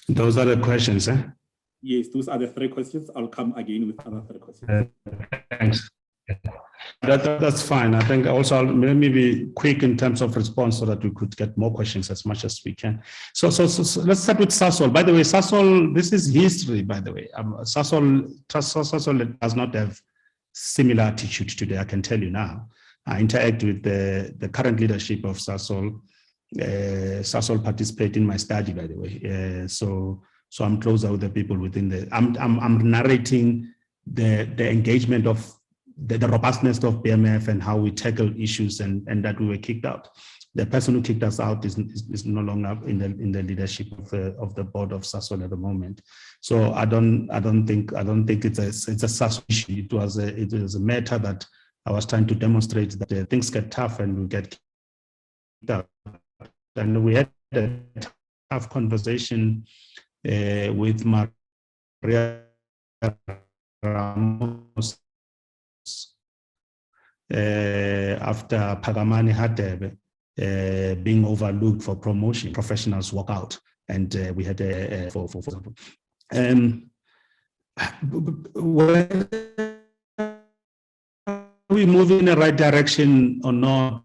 Those are the questions, eh? Yes, those are the 3 questions. I'll come again with other 3 questions. Thanks. That's fine. I think also I'll maybe be quick in terms of response so that we could get more questions as much as we can. So let's start with Sasol. By the way, Sasol, this is history, by the way. Sasol does not have similar attitude today, I can tell you now. I interact with the current leadership of Sasol. Sasol participate in my study, by the way. So I'm closer with the people within the, I'm narrating the engagement of the robustness of BMF and how we tackle issues and that we were kicked out. The person who kicked us out is no longer in the leadership of the board of Sasol at the moment. So I don't think it's a Sasol issue. It was a matter that I was trying to demonstrate that things get tough and we get kicked out. And we had a tough conversation with Maria Ramos after Pagamani Hadebe being overlooked for promotion. Professionals walk out, and we had for example. Whether we move in the right direction or not,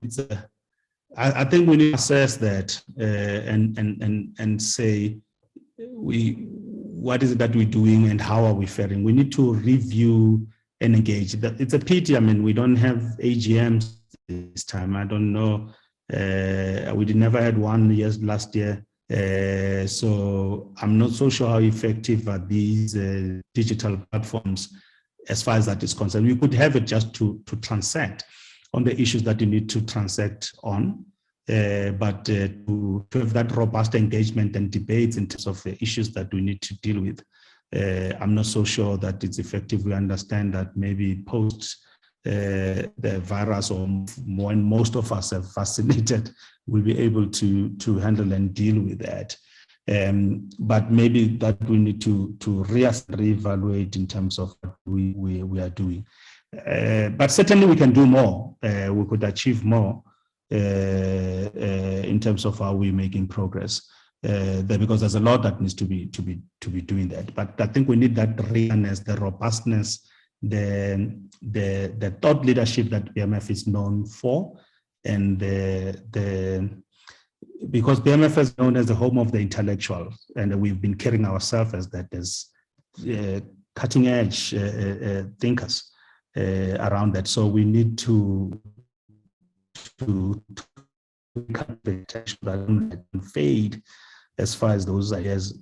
I think we need to assess that and say what is it that we're doing and how are we faring. We need to review and engage. It's a pity. I mean, we don't have AGMs this time. I don't know. We never had one last year. So I'm not so sure how effective are these digital platforms as far as that is concerned. We could have it just to transact on the issues that you need to transact on, but to have that robust engagement and debates in terms of the issues that we need to deal with. I'm not so sure that it's effective. We understand that maybe post the virus, or when most of us have vaccinated, we'll be able to handle and deal with that. But maybe that we need to reevaluate in terms of what we are doing. But certainly we can do more. We could achieve more in terms of how we're making progress. Because there's a lot that needs to be doing that. But I think we need that awareness, the robustness, the thought leadership that BMF is known for, and because BMF is known as the home of the intellectuals, and we've been carrying ourselves as that, as cutting edge thinkers around that. So we need to cut the attention that fade as far as those ideas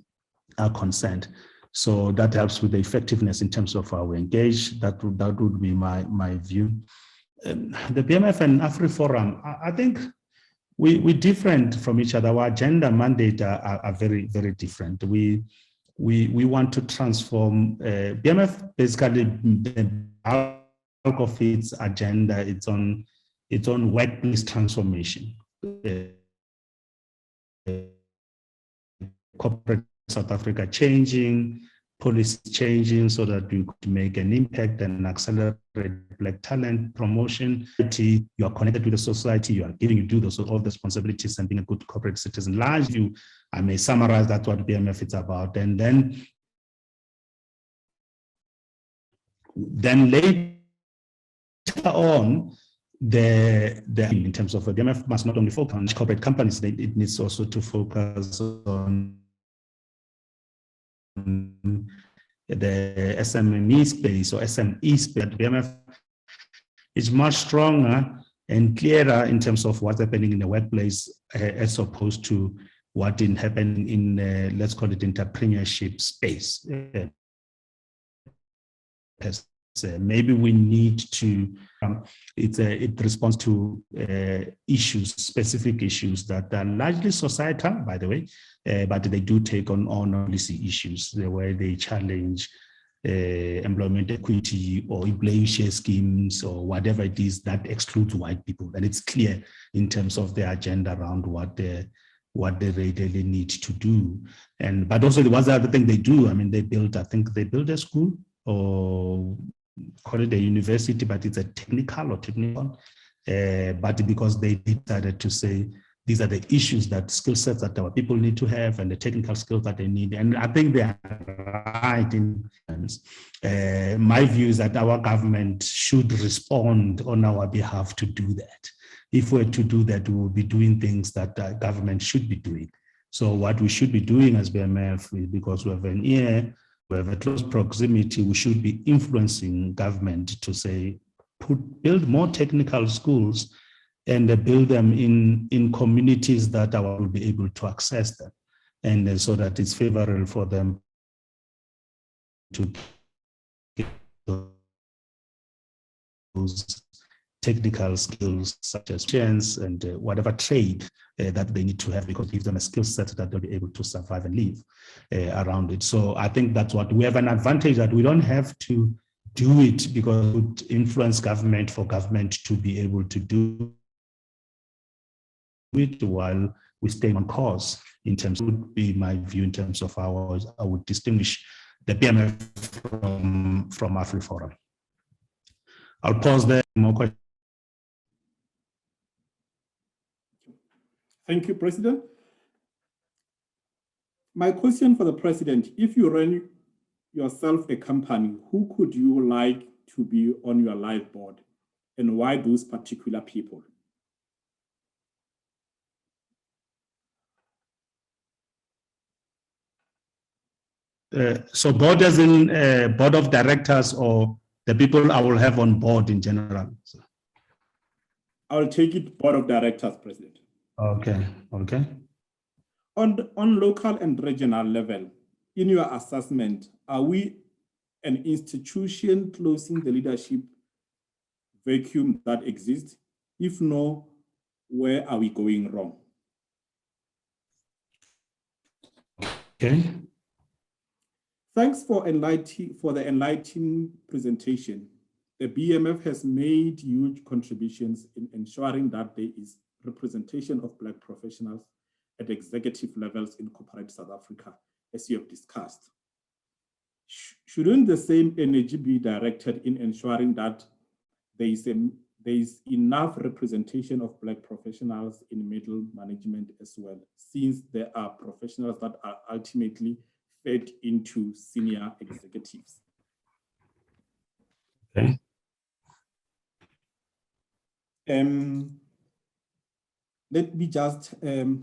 are concerned. So that helps with the effectiveness in terms of how we engage. That would be my view. The BMF and AfriForum, I think we're different from each other. Our agenda mandate are very, very different. We want to transform BMF. Basically, the bulk of its agenda, it's on workplace transformation. Corporate South Africa changing, policy changing, so that we could make an impact and accelerate Black talent promotion. You are connected to the society, you do all the responsibilities and being a good corporate citizen. Largely, I may summarize that's what BMF is about. And then later on, in terms of BMF must not only focus on corporate companies, it needs also to focus on the SME space or SME space. BMF is much stronger and clearer in terms of what's happening in the workplace as opposed to what didn't happen in, let's call it, entrepreneurship space. Maybe we need to, it responds to issues, specific issues that are largely societal, by the way, but they do take on policy issues, the way they challenge employment equity or employee share schemes or whatever it is that excludes white people. And it's clear in terms of their agenda around what they really need to do. But also what's the other thing they do? I mean, I think they built a school, or call it a university, but it's a technical, but because they decided to say these are the issues, that skill sets that our people need to have and the technical skills that they need. And I think they are right in my view is that our government should respond on our behalf to do that. If we're to do that, we will be doing things that the government should be doing. So what we should be doing as BMF is, because we have an ear, we have a close proximity, we should be influencing government to say, build more technical schools and build them in communities that will be able to access them, and so that it's favorable for them to get those technical skills such as chance and whatever trade that they need to have, because it gives them a skill set that they'll be able to survive and live around it. So I think that's what we have, an advantage that we don't have to do it because it would influence government for government to be able to do it while we stay on course. In terms, would be my view in terms of how I would distinguish the BMF from AfriForum. I'll pause there. More questions. Thank you, President. My question for the President: if you run yourself a company, who could you like to be on your live board, and why those particular people? So board as in board of directors, or the people I will have on board in general? I'll take it board of directors, President. Okay. On local and regional level, in your assessment, are we an institution closing the leadership vacuum that exists? If no, where are we going wrong? Okay. Thanks for the enlightening presentation. The BMF has made huge contributions in ensuring that there is representation of Black professionals at executive levels in corporate South Africa, as you have discussed. Shouldn't the same energy be directed in ensuring that there is enough representation of Black professionals in middle management as well, since there are professionals that are ultimately fed into senior executives? Okay. Let me just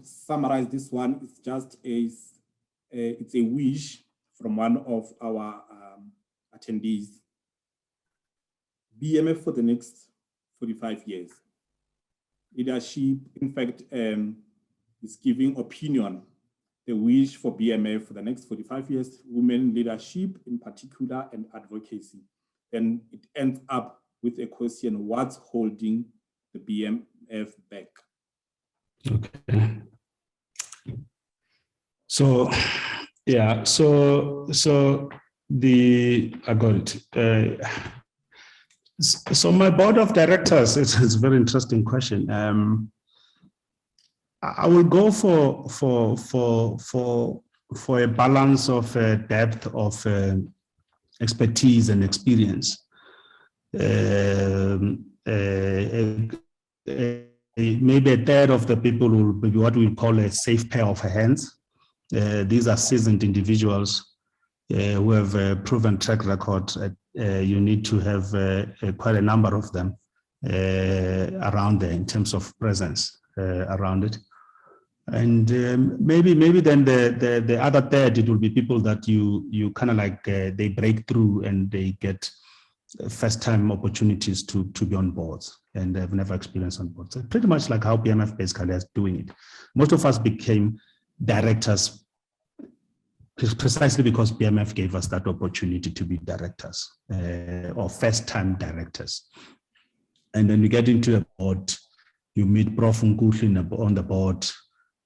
summarize this one. It's just it's a wish from one of our attendees. BMF for the next 45 years. Leadership, in fact, is giving opinion, the wish for BMF for the next 45 years, women leadership in particular, and advocacy. Then it ends up with a question: what's holding the BMF back? Okay. So, yeah, so I got it. So my board of directors, it's a very interesting question. I will go for a balance of depth of expertise and experience. Maybe a third of the people will be what we call a safe pair of hands. These are seasoned individuals who have a proven track record. You need to have quite a number of them around there in terms of presence around it. And maybe then the other third, it will be people that you kind of like they break through and they get first time opportunities to be on boards and they've never experienced on boards. So pretty much like how BMF basically is doing it. Most of us became directors precisely because BMF gave us that opportunity to be directors or first time directors. And then you get into a board, you meet Prof. Nkutli on the board,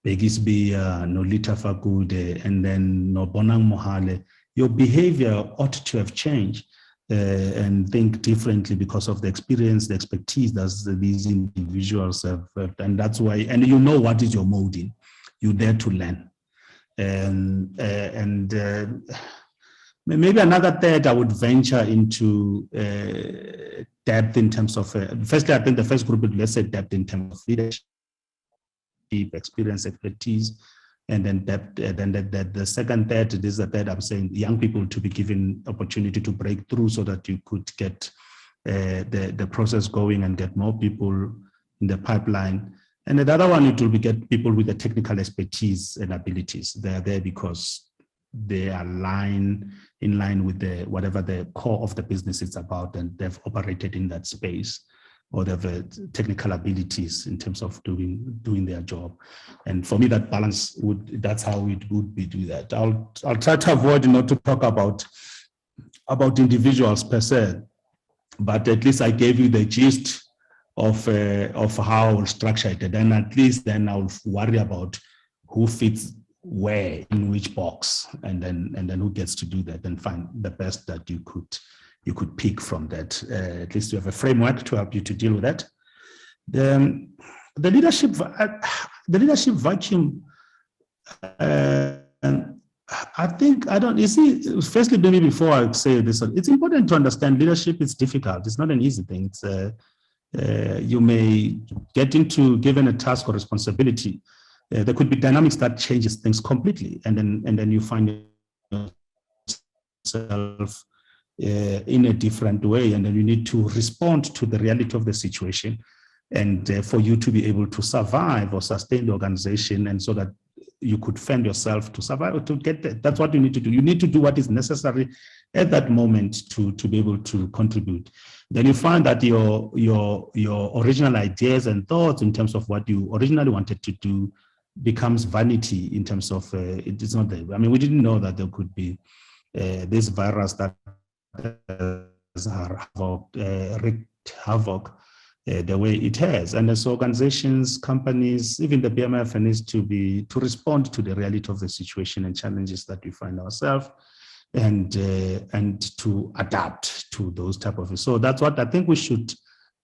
Begisby, Nolita Fagude, and then Nobonang Mohale. Your behavior ought to have changed and think differently because of the experience, the expertise that these individuals have. And that's why, and you know what is your molding. You're there to learn. And maybe another third, I would venture into depth in terms of, firstly, I think the first group, let's say depth in terms of leadership, experience, expertise, and then depth. Then the second third, this is the third, I'm saying young people to be given opportunity to break through so that you could get the process going and get more people in the pipeline. And the other one, it will be get people with the technical expertise and abilities. They're there because they are in line with whatever the core of the business is about, and they've operated in that space, or they have technical abilities in terms of doing their job. And for me, that balance that's how it would be do that. I'll try to avoid not to talk about individuals per se, but at least I gave you the gist of how I'll structure it. And then at least then I'll worry about who fits where in which box, and then who gets to do that, and find the best that you could pick from that. At least you have a framework to help you to deal with that. The leadership vacuum. I think firstly, maybe before I say this, it's important to understand leadership is difficult. It's not an easy thing. It's you may get into given a task or responsibility. There could be dynamics that changes things completely, and then you find yourself in a different way, and then you need to respond to the reality of the situation, and for you to be able to survive or sustain the organization, and so that you could fend yourself to survive or to get that. That's what you need to do. You need to do what is necessary at that moment to be able to contribute. Then you find that your original ideas and thoughts in terms of what you originally wanted to do becomes vanity in terms of it is not there. I mean, we didn't know that there could be this virus that has wreaked havoc the way it has. And as organizations, companies, even the BMF needs to respond to the reality of the situation and challenges that we find ourselves. and to adapt to those type of. So that's what I think we should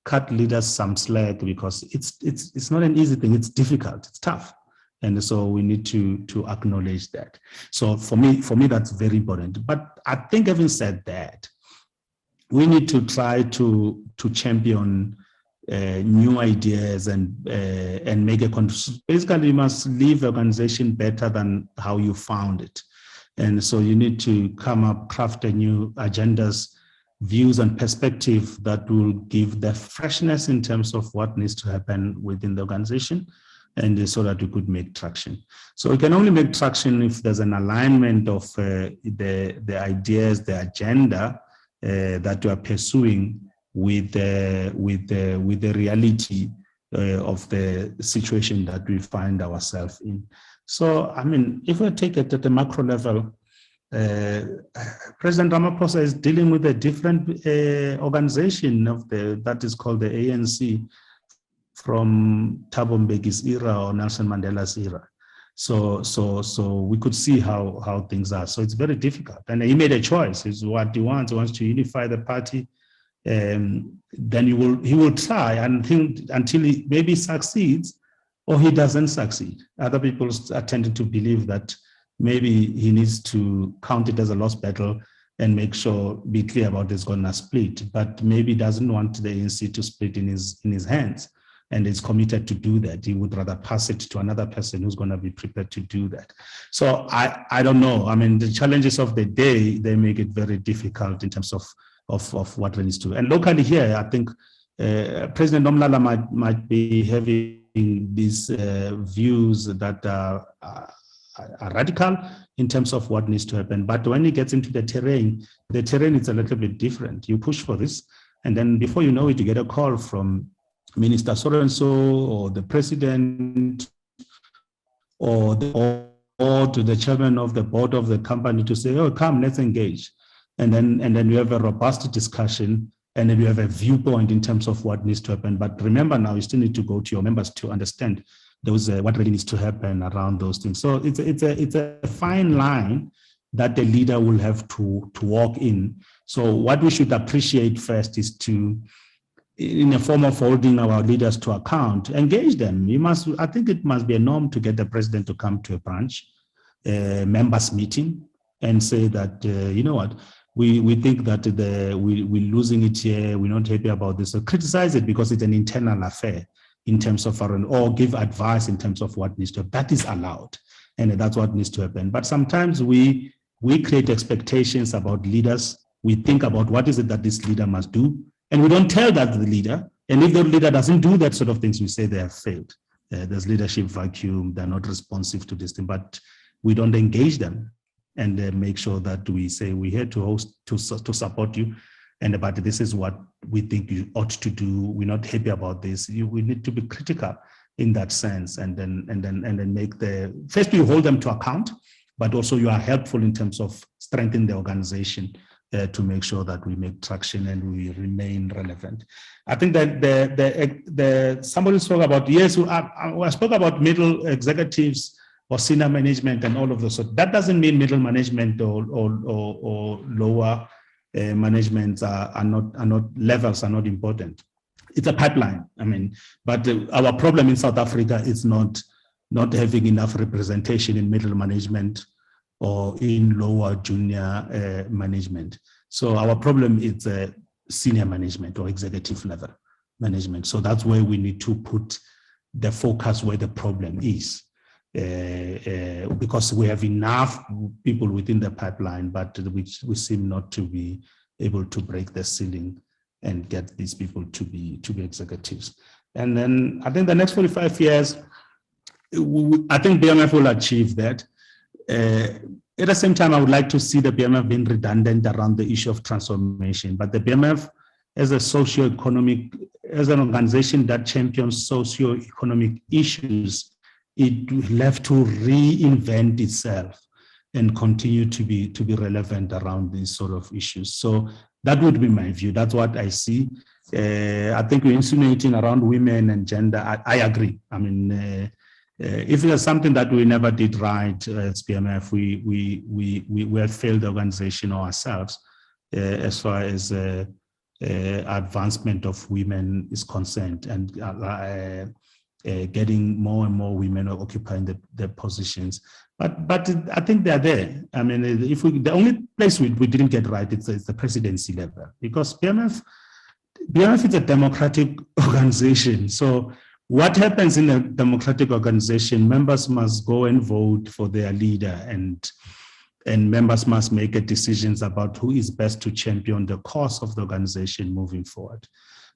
cut leaders some slack, because it's not an easy thing. It's difficult. It's tough. And so we need to acknowledge that. So for me, that's very important. But I think having said that, we need to try to champion new ideas and make a contribution. Basically, you must leave the organization better than how you found it. And so you need to craft a new agendas, views and perspective that will give the freshness in terms of what needs to happen within the organization, and so that we could make traction. So we can only make traction if there's an alignment of the ideas, the agenda that we are pursuing with the reality of the situation that we find ourselves in. So, I mean, if we take it at the macro level, President Ramaphosa is dealing with a different organization that is called the ANC from Thabo Mbeki's era or Nelson Mandela's era. So we could see how things are. So it's very difficult. And he made a choice. It's what he wants. He wants to unify the party. Then he will try until he maybe succeeds, or he doesn't succeed. Other people are tending to believe that maybe he needs to count it as a lost battle and be clear about it's going to split, but maybe doesn't want the ANC to split in his hands, and is committed to do that. He would rather pass it to another person who's going to be prepared to do that. So I don't know. I mean, the challenges of the day, they make it very difficult in terms of what we need to do. And locally here, I think President Nomlala might be having these views that are radical in terms of what needs to happen. But when he gets into the terrain is a little bit different. You push for this, and then before you know it, you get a call from Minister so-and-so or the president or the chairman of the board of the company to say, oh, come, let's engage. And then we have a robust discussion, and then we have a viewpoint in terms of what needs to happen. But remember, now you still need to go to your members to understand what really needs to happen around those things. So it's a fine line that the leader will have to walk in. So what we should appreciate first is to, in a form of holding our leaders to account, engage them. I think it must be a norm to get the president to come to a branch, members meeting, and say that, you know what, we think that we're losing it here, we're not happy about this. So criticize it because it's an internal affair in terms of or give advice in terms of what needs to happen. That is allowed, and that's what needs to happen. But sometimes we create expectations about leaders. We think about what is it that this leader must do, and we don't tell that to the leader. And if the leader doesn't do that sort of things, we say they have failed. There's leadership vacuum, they're not responsive to this thing, but we don't engage them and make sure that we say we're here to host, to support you, but this is what we think you ought to do. We're not happy about this. We need to be critical in that sense, and then make first you hold them to account, but also you are helpful in terms of strengthening the organization to make sure that we make traction and we remain relevant. I think that somebody spoke about, yes, I spoke about middle executives or senior management and all of those. So that doesn't mean middle management or lower management are not levels are not important. It's a pipeline. I mean, but our problem in South Africa is not having enough representation in middle management or in lower junior management. So our problem is senior management or executive level management. So that's where we need to put the focus where the problem is. Because we have enough people within the pipeline, but we seem not to be able to break the ceiling and get these people to be executives. And then I think the next 45 years, I think BMF will achieve that. At the same time, I would like to see the BMF being redundant around the issue of transformation. But the BMF, as an organization that champions socio-economic issues, it will have to reinvent itself and continue to be relevant around these sort of issues. So that would be my view. That's what I see. I think we're insinuating around women and gender. I agree. I mean, if there's something that we never did right as PMF, we have failed the organization ourselves as far as advancement of women is concerned, and getting more and more women occupying the positions. But I think they're there. I mean, the only place we didn't get right is the presidency level, because PMF is a democratic organization. So what happens in a democratic organization, members must go and vote for their leader, and members must make decisions about who is best to champion the cause of the organization moving forward.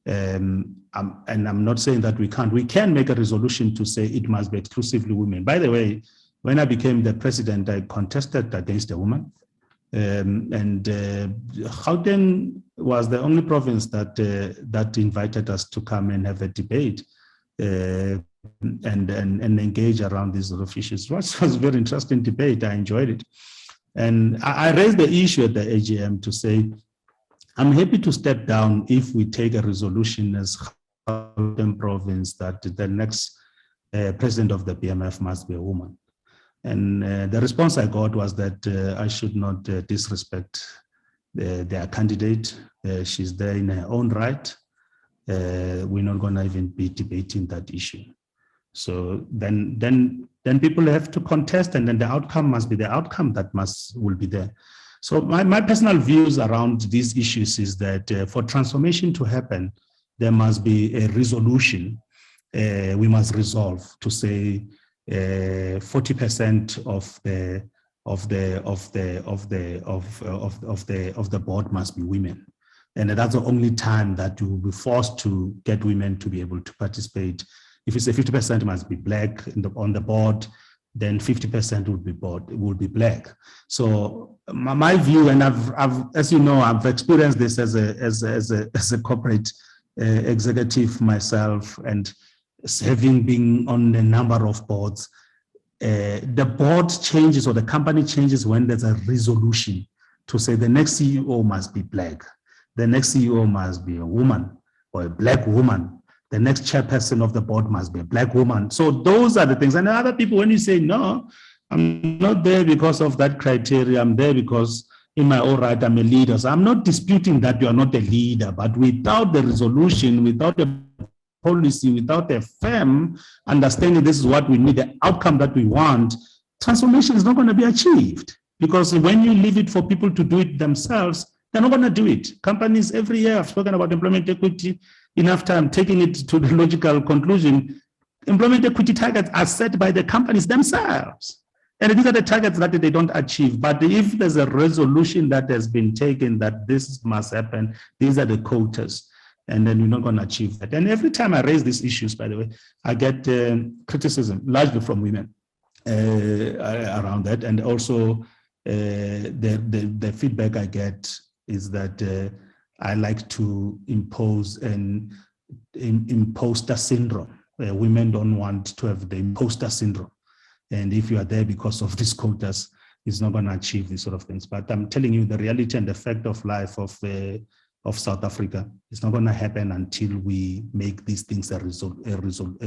And I'm not saying that we can't. We can make a resolution to say it must be exclusively women. By the way, when I became the president, I contested against a woman. Gauteng was the only province that invited us to come and have a debate and engage around these sort of issues. It was a very interesting debate. I enjoyed it. And I raised the issue at the AGM to say, I'm happy to step down if we take a resolution as Gauteng province that the next president of the PMF must be a woman. And the response I got was that I should not disrespect their candidate. She's there in her own right. We're not going to even be debating that issue. So then people have to contest, and then the outcome must be the outcome that will be there. So my personal views around these issues is that for transformation to happen, there must be a resolution. We must resolve to say 40% of the board must be women, and that's the only time that you will be forced to get women to be able to participate. If it's a 50% must be black on the board, then 50% will be black. So my view, and I've as you know, I've experienced this as a corporate executive myself, and having been on a number of boards, the board changes or the company changes when there's a resolution to say the next CEO must be black, the next CEO must be a woman or a black woman, the next chairperson of the board must be a black woman. So those are the things. And other people, when you say, no, I'm not there because of that criteria, I'm there because in my own right, I'm a leader. So I'm not disputing that you are not a leader, but without the resolution, without the policy, without a firm understanding this is what we need, the outcome that we want, transformation is not going to be achieved. Because when you leave it for people to do it themselves, they're not going to do it. Companies every year, I've spoken about employment equity enough time, taking it to the logical conclusion, employment equity targets are set by the companies themselves. And these are the targets that they don't achieve. But if there's a resolution that has been taken that this must happen, these are the quotas, and then you're not going to achieve that. And every time I raise these issues, by the way, I get criticism, largely from women around that. And also the feedback I get is that I like to impose an imposter syndrome. Women don't want to have the imposter syndrome. And if you are there because of these quotas, it's not going to achieve these sort of things. But I'm telling you, the reality and the fact of life of South Africa, it's not going to happen until we make these things a resolution.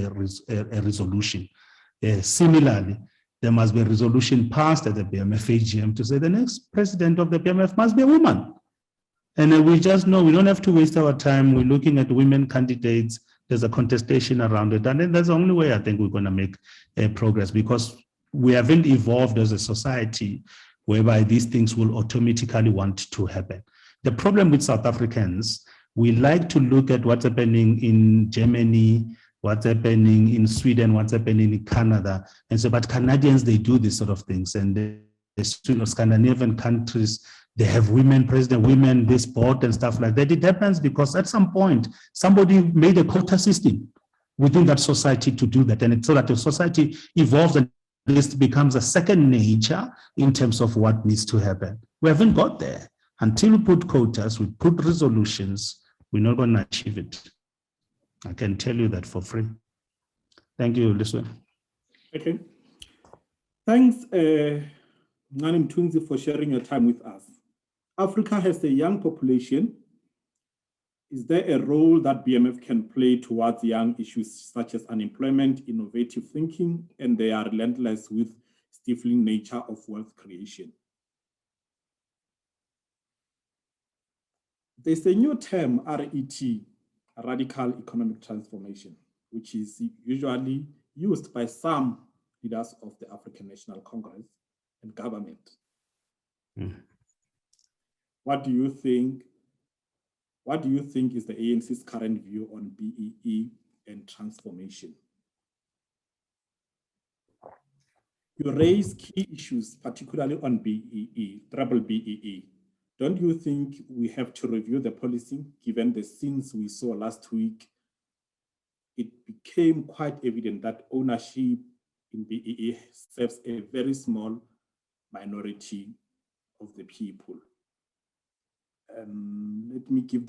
Similarly, there must be a resolution passed at the PMF AGM to say the next president of the PMF must be a woman. And we just know we don't have to waste our time. We're looking at women candidates. There's a contestation around it. And then that's the only way I think we're going to make progress, because we haven't evolved as a society whereby these things will automatically want to happen. The problem with South Africans, we like to look at what's happening in Germany, what's happening in Sweden, what's happening in Canada. And so, but Canadians, they do these sort of things. And the Scandinavian countries, they have women president, women this board and stuff like that. It happens because at some point, somebody made a quota system within that society to do that. And it's so that the society evolves and this becomes a second nature in terms of what needs to happen. We haven't got there. Until we put quotas, we put resolutions, we're not going to achieve it. I can tell you that for free. Thank you, Liswe. Okay. Thanks, Mthunzi, for sharing your time with us. Africa has a young population, is there a role that BMF can play towards young issues such as unemployment, innovative thinking, and they are relentless with stifling nature of wealth creation? There's a new term, RET, radical economic transformation, which is usually used by some leaders of the African National Congress and government. What do you think? What do you think is the ANC's current view on BEE and transformation? You raise key issues, particularly on BEE, triple BEE. Don't you think we have to review the policy, given the scenes we saw last week? It became quite evident that ownership in BEE serves a very small minority of the people. Let me give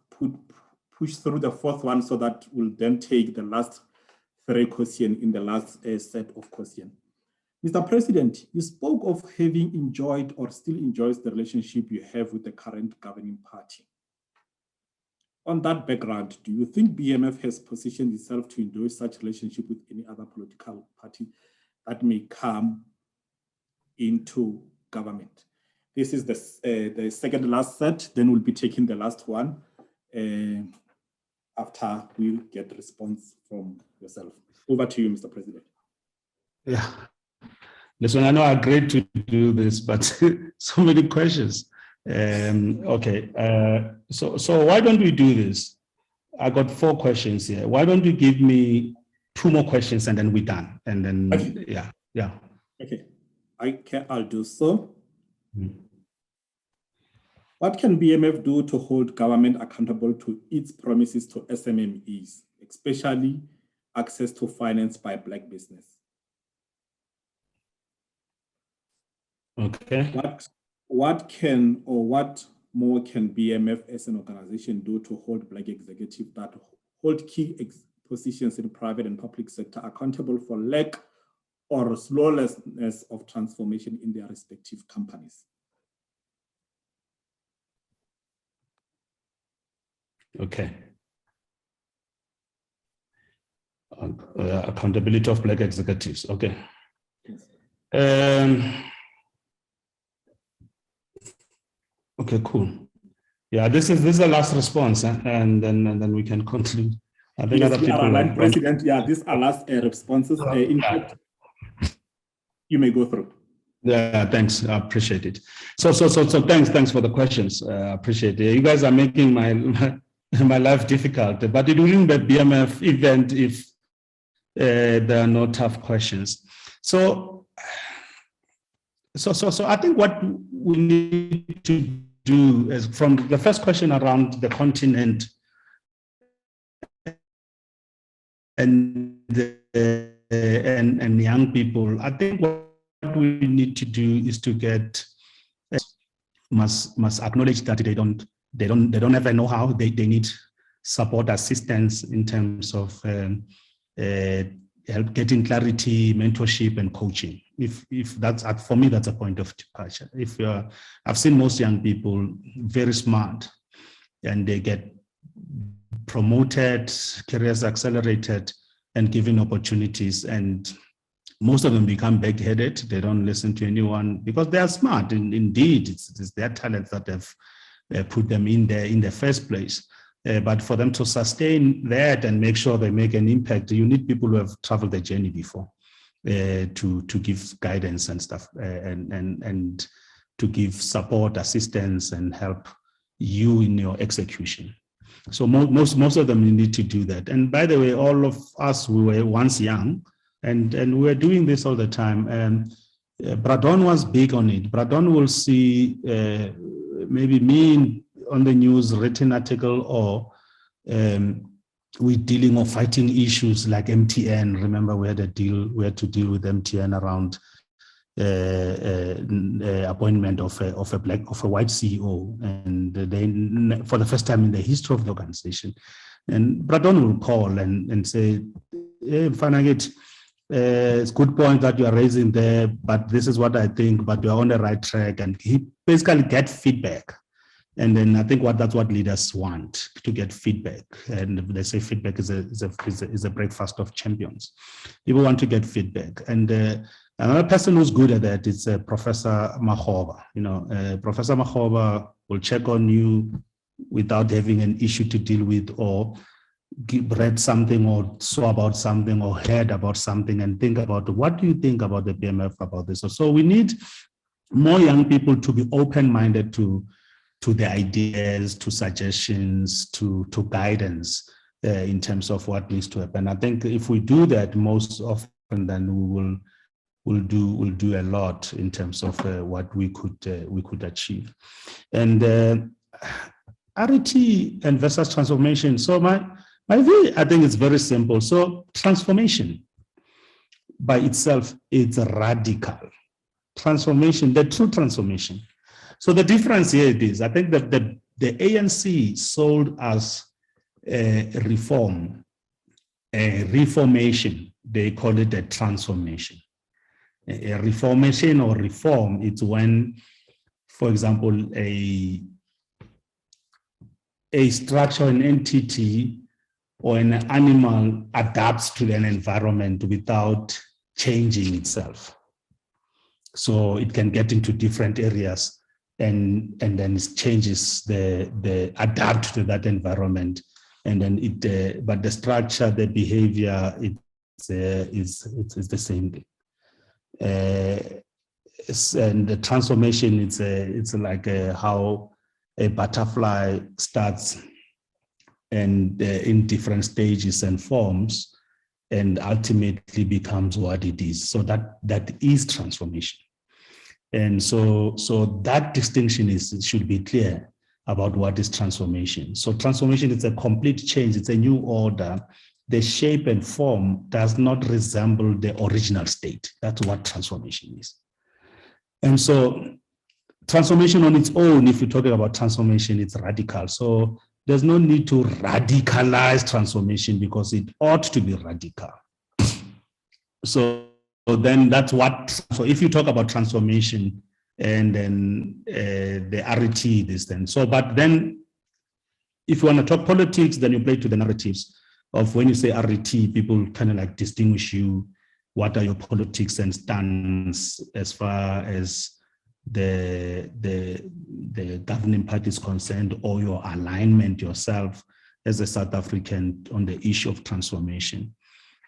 push through the fourth one so that we'll then take the last three questions in the last set of questions. Mr. President, you spoke of having enjoyed or still enjoys the relationship you have with the current governing party. On that background, do you think BMF has positioned itself to enjoy such relationship with any other political party that may come into government? This is the second last set, then we'll be taking the last one after we get the response from yourself. Over to you, Mr. President. Yeah. Listen, I know I agreed to do this, but so many questions. Okay, so why don't we do this? I got 4 questions here. Why don't you give me 2 more questions and then we're done? And then, okay. Yeah. Okay, I'll do so. What can BMF do to hold government accountable to its promises to SMMEs, especially access to finance by Black business? Okay. What more can BMF as an organization do to hold Black executives that hold key positions in the private and public sector accountable for lack or slowness of transformation in their respective companies? Okay. Accountability of Black executives. Okay. Yes. Okay, cool. Yeah, this is the last response, and then we can conclude. I think yes, other people. President, yeah, these are last responses. In fact, you may go through. Yeah, thanks. I appreciate it. So thanks for the questions. I appreciate it. You guys are making my life difficult, but it wouldn't be a BMF event if there are no tough questions. So I think what we need to do is, from the first question around the continent and young people, I think what we need to do is to must acknowledge that they don't have a know-how. They need support, assistance in terms of help getting clarity, mentorship, and coaching. If that's, for me, that's a point of departure. I've seen most young people very smart, and they get promoted, careers accelerated, and given opportunities, and most of them become big-headed. They don't listen to anyone because they are smart. Indeed, it's their talents that have put them in there in the first place. But for them to sustain that and make sure they make an impact, you need people who have traveled the journey before to give guidance and stuff, and to give support, assistance, and help you in your execution. So most of them need to do that. And by the way, all of us, we were once young, and we were doing this all the time. Bradon was big on it. Bradon will see maybe me on the news, written article, or we're dealing or fighting issues like MTN. Remember, we had to deal with MTN around appointment of a white CEO, and they, for the first time in the history of the organization. And Bradon will call and say, "Hey, Fanagit, it's a good point that you are raising there, but this is what I think, but you're on the right track." And he basically get feedback. And then I think that's what leaders want, to get feedback. And they say feedback is a breakfast of champions. People want to get feedback. And another person who's good at that is Professor Makgoba. Professor Makgoba will check on you without having an issue to deal with, or read something or saw about something or heard about something and think about, what do you think about the BMF about this? So we need more young people to be open-minded to the ideas, to suggestions, to guidance in terms of what needs to happen. I think if we do that most often, then we'll do a lot in terms of what we could achieve. And RET and versus transformation. So my view, I think it's very simple. So transformation by itself, it's radical. Transformation, the true transformation. So the difference here is, I think that the ANC sold us a reformation. They call it a transformation. A reformation or reform, it's when, for example, a structure, an entity, or an animal adapts to an environment without changing itself. So it can get into different areas and then it changes the adapt to that environment. And then but the structure, the behavior, it's the same thing. And the transformation, it's like how a butterfly starts and in different stages and forms, and ultimately becomes what it is. So that is transformation. And so that distinction should be clear about what is transformation. So transformation is a complete change. It's a new order. The shape and form does not resemble the original state. That's what transformation is. And so transformation on its own, if you're talking about transformation, it's radical. So there's no need to radicalize transformation because it ought to be radical. So then that's what, so if you talk about transformation and then the RET, this then. So, but then if you want to talk politics, then you play to the narratives of when you say RET, people kind of like distinguish you. What are your politics and stance as far as the governing party is concerned, or your alignment yourself as a South African on the issue of transformation.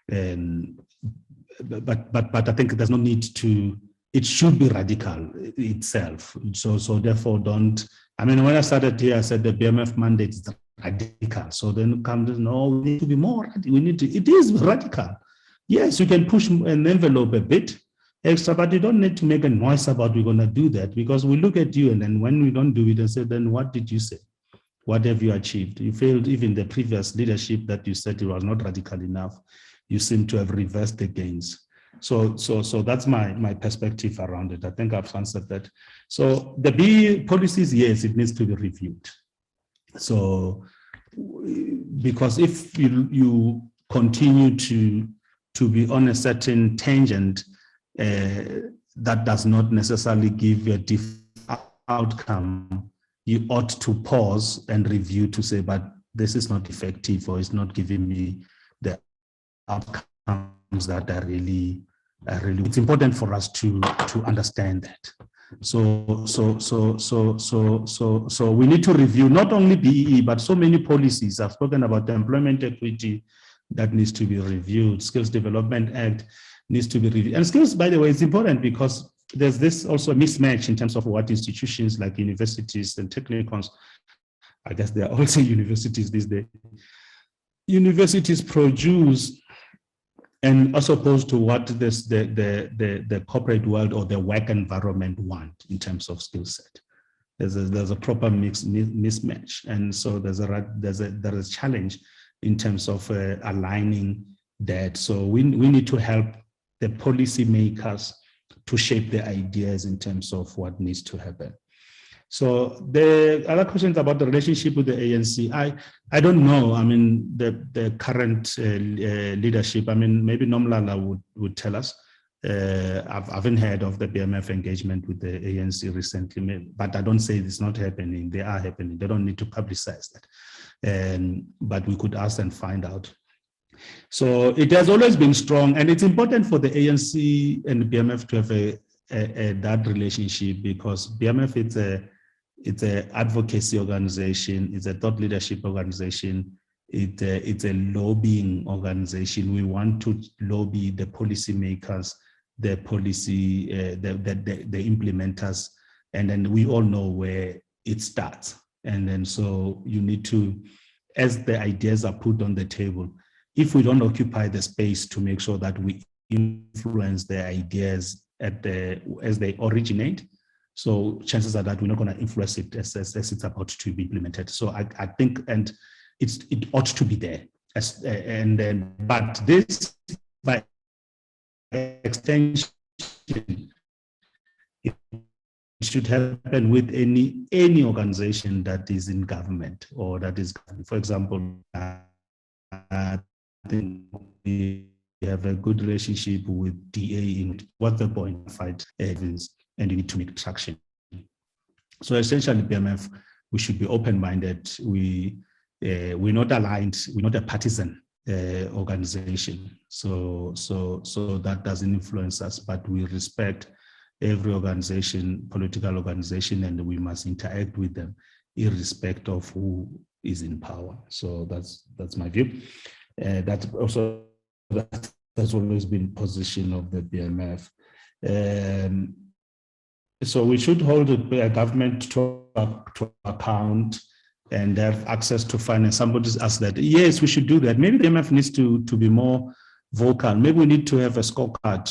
But I think there's no need to, it should be radical itself. So therefore don't, I mean, when I started here, I said the BMF mandate is radical. So then comes, no, we need to be more radical. It is radical. Yes, you can push an envelope a bit extra, but you don't need to make a noise about we're going to do that, because we look at you and then when we don't do it and say, then what did you say? What have you achieved? You failed even the previous leadership that you said it was not radical enough. You seem to have reversed the gains. So that's my perspective around it. I think I've answered that. So the B policies, yes, it needs to be reviewed. So because if you continue to be on a certain tangent, that does not necessarily give you a different outcome. You ought to pause and review to say, but this is not effective, or it's not giving me the outcomes that are really. It's important for us to understand that. So we need to review not only BEE, but so many policies. I've spoken about the employment equity that needs to be reviewed. Skills Development Act needs to be reviewed. And skills, by the way, it's important because there's this also mismatch in terms of what institutions like universities and technicons, I guess there are also universities these days. Universities produce, and as opposed to what the corporate world or the work environment want in terms of skill set. There's a proper mismatch. And so there is a challenge in terms of aligning that. So we need to help the policymakers to shape the ideas in terms of what needs to happen. So the other questions about the relationship with the ANC, I don't know. I mean, the current leadership, I mean, maybe Nomlala would tell us. I haven't heard of the BMF engagement with the ANC recently, but I don't say it's not happening. They are happening. They don't need to publicize that. But we could ask and find out. So it has always been strong, and it's important for the ANC and BMF to have that relationship, because BMF it's a advocacy organization, it's a thought leadership organization, it's a lobbying organization. We want to lobby the policymakers, the policy, the implementers, and then we all know where it starts. And then so you need to, as the ideas are put on the table, if we don't occupy the space to make sure that we influence the ideas as they originate, so chances are that we're not going to influence it as it's about to be implemented. So I think, and it ought to be there. But this, by extension, it should happen with any organization that is in government or that is, for example, I think we have a good relationship with DA in what's the point of fight evidence, and you need to make traction. So essentially, BMF, we should be open-minded. We're not aligned. We're not a partisan organization. So that doesn't influence us, but we respect every organization, political organization, and we must interact with them irrespective of who is in power. So that's my view. That's always been position of the BMF. So we should hold the government to account and have access to finance. Somebody's asked that. Yes, we should do that. Maybe the BMF needs to be more vocal. Maybe we need to have a scorecard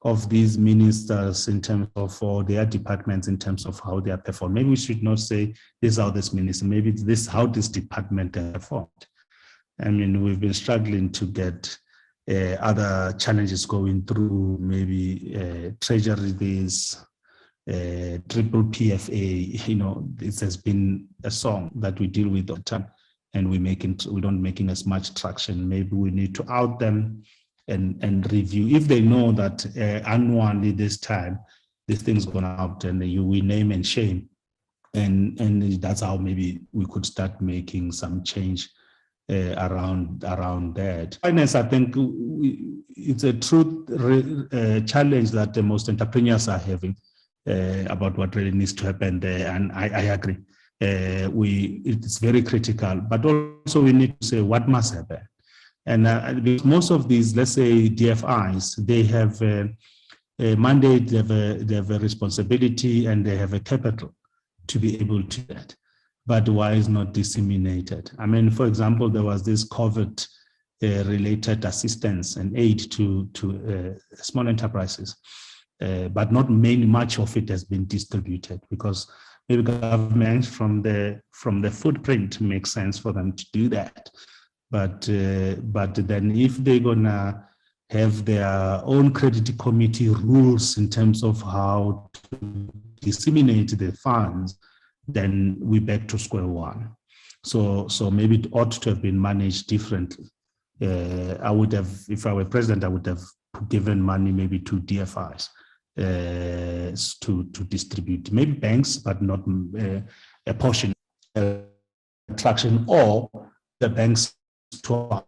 of these ministers in terms of, or their departments in terms of how they are performed. Maybe we should not say this is how this minister, maybe this how this department has performed. I mean, we've been struggling to get other challenges going through, maybe treasury, this triple PFA, you know, this has been a song that we deal with all the time, and we don't making as much traction. Maybe we need to out them and review. If they know that annually this time, this thing's gone out, and we name and shame. And that's how maybe we could start making some change around that. Finance, I think it's a true challenge that the most entrepreneurs are having about what really needs to happen there, and I agree. It's very critical, but also we need to say what must happen. And most of these, let's say DFIs, they have a mandate, they have a responsibility, and they have a capital to be able to do that. But why is not disseminated? I mean, for example, there was this COVID related assistance and aid to small enterprises, but not much of it has been distributed, because maybe governments from the footprint makes sense for them to do that. But then if they're gonna have their own credit committee rules in terms of how to disseminate the funds, then we're back to square one. So maybe it ought to have been managed differently. I would have, if I were president, I would have given money maybe to DFIs to distribute, maybe banks, but not a portion traction, or the banks to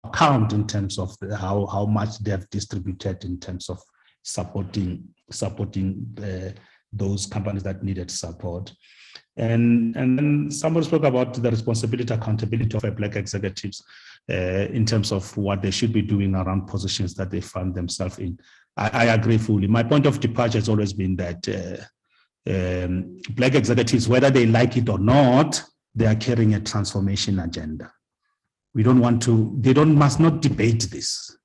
account in terms of how much they have distributed in terms of supporting those companies that needed support. And then somebody spoke about the responsibility, accountability of Black executives in terms of what they should be doing around positions that they find themselves in. I agree fully. My point of departure has always been that Black executives, whether they like it or not, they are carrying a transformation agenda. We don't want to, must not debate this.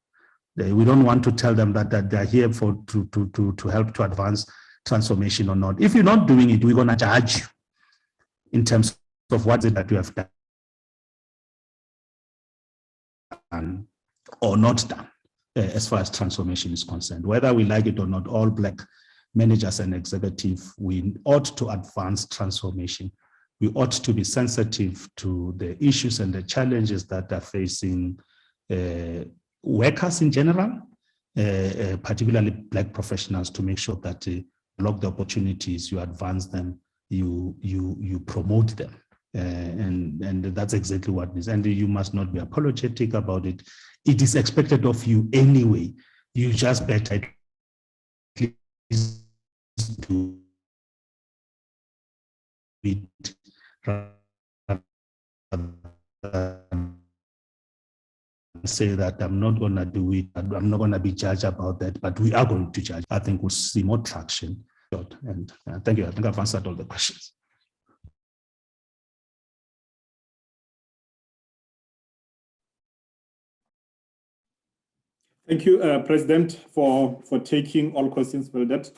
We don't want to tell them that they're here to help to advance transformation or not. If you're not doing it, we're going to judge you in terms of what is it that you have done or not done as far as transformation is concerned. Whether we like it or not, all Black managers and executives, we ought to advance transformation. We ought to be sensitive to the issues and the challenges that are facing workers in general, particularly Black professionals, to make sure that you unlock the opportunities, you advance them, you promote them. And that's exactly what it is. And you must not be apologetic about it. It is expected of you anyway. You just better at least do it rather than say that I'm not going to do it, I'm not going to be judged about that, but we are going to judge. I think we'll see more traction. And thank you. I think I've answered all the questions. Thank you, President, for taking all questions for that.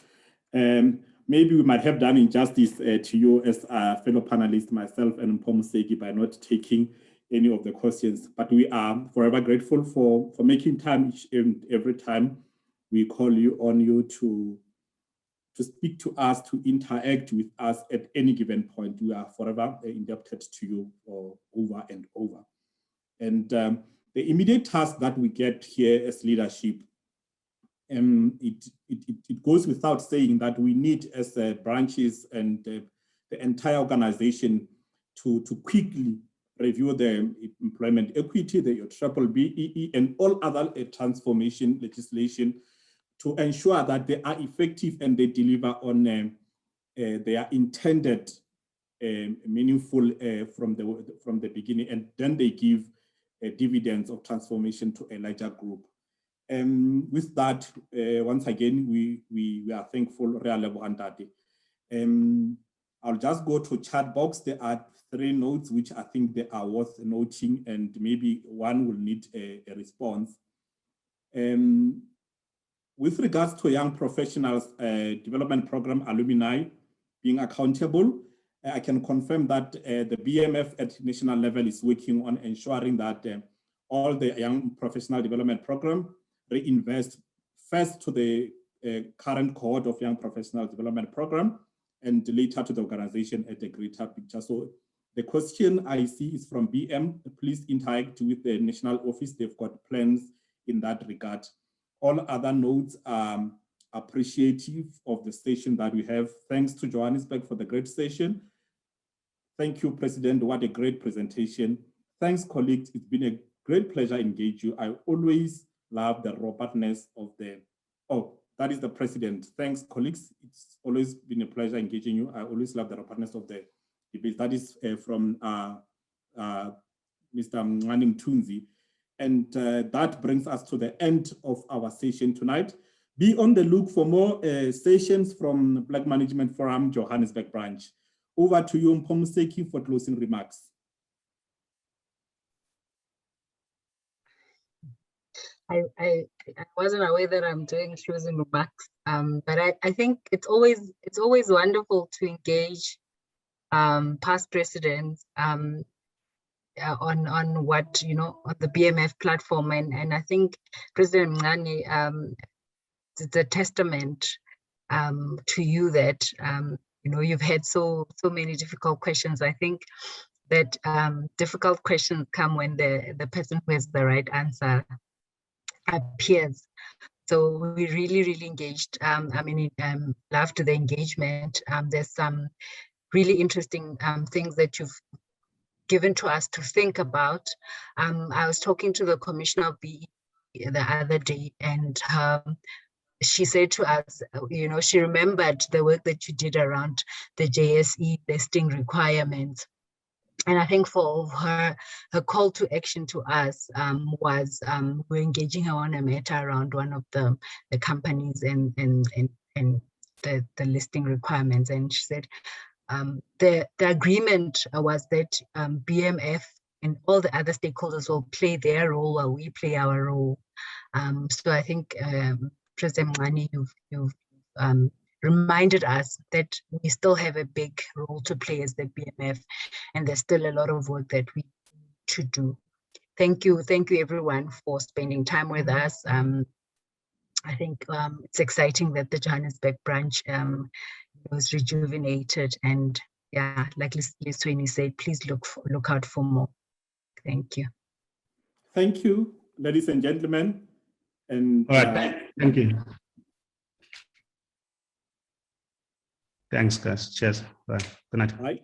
Maybe we might have done injustice to you as a fellow panelist, myself and Mthunzi, by not taking any of the questions, but we are forever grateful for making time each and every time we call on you to speak to us, to interact with us at any given point. We are forever indebted to you for over and over. And the immediate task that we get here as leadership, it goes without saying that we need, as branches and the entire organization, to quickly review the employment equity, the BBBEE, and all other transformation legislation to ensure that they are effective and they deliver on their intended meaningful from the beginning, and then they give dividends of transformation to a larger group. With that, once again, we are thankful. I'll just go to chat box. There are 3 notes which I think they are worth noting, and maybe one will need a response. With regards to young professionals development program alumni being accountable, I can confirm that the BMF at national level is working on ensuring that all the young professional development program reinvest first to the current cohort of young professional development program and later to the organization at a greater picture. So the question I see is from BM. Please interact with the national office. They've got plans in that regard. All other notes are appreciative of the session that we have. Thanks to Johannesburg for the great session. Thank you, President. What a great presentation. Thanks, colleagues. It's been a great pleasure engaging you. I always love the robustness of the, that is the President. Thanks, colleagues. It's always been a pleasure engaging you. I always love the robustness of the debate. That is from Mr. Mthunzi. And that brings us to the end of our session tonight. Be on the look for more sessions from Black Management Forum, Johannesburg branch. Over to you, Mthunzi, for closing remarks. I wasn't aware that I'm doing closing remarks, but I think it's always wonderful to engage past presidents on what, on the BMF platform, and I think President Mncane, it's a testament to you that you've had so many difficult questions. I think that difficult questions come when the person who has the right answer appears. So we really engaged. Loved the engagement. There's some really interesting things that you've given to us to think about. I was talking to the Commissioner of BE the other day, and she said to us, she remembered the work that you did around the JSE listing requirements. And I think for her call to action to us was we're engaging her on a matter around one of the companies and the listing requirements. And she said the agreement was that BMF and all the other stakeholders will play their role while we play our role. So I think President Mncane, you've reminded us that we still have a big role to play as the BMF, and there's still a lot of work that we should do. Thank you everyone for spending time with us. I think it's exciting that the Johannesburg branch was rejuvenated, and yeah, like Liz Sweeney said, please look out for more. Thank you. Thank you, ladies and gentlemen. And all right. Thank you. Thanks, guys. Cheers. Bye. Good night. Bye.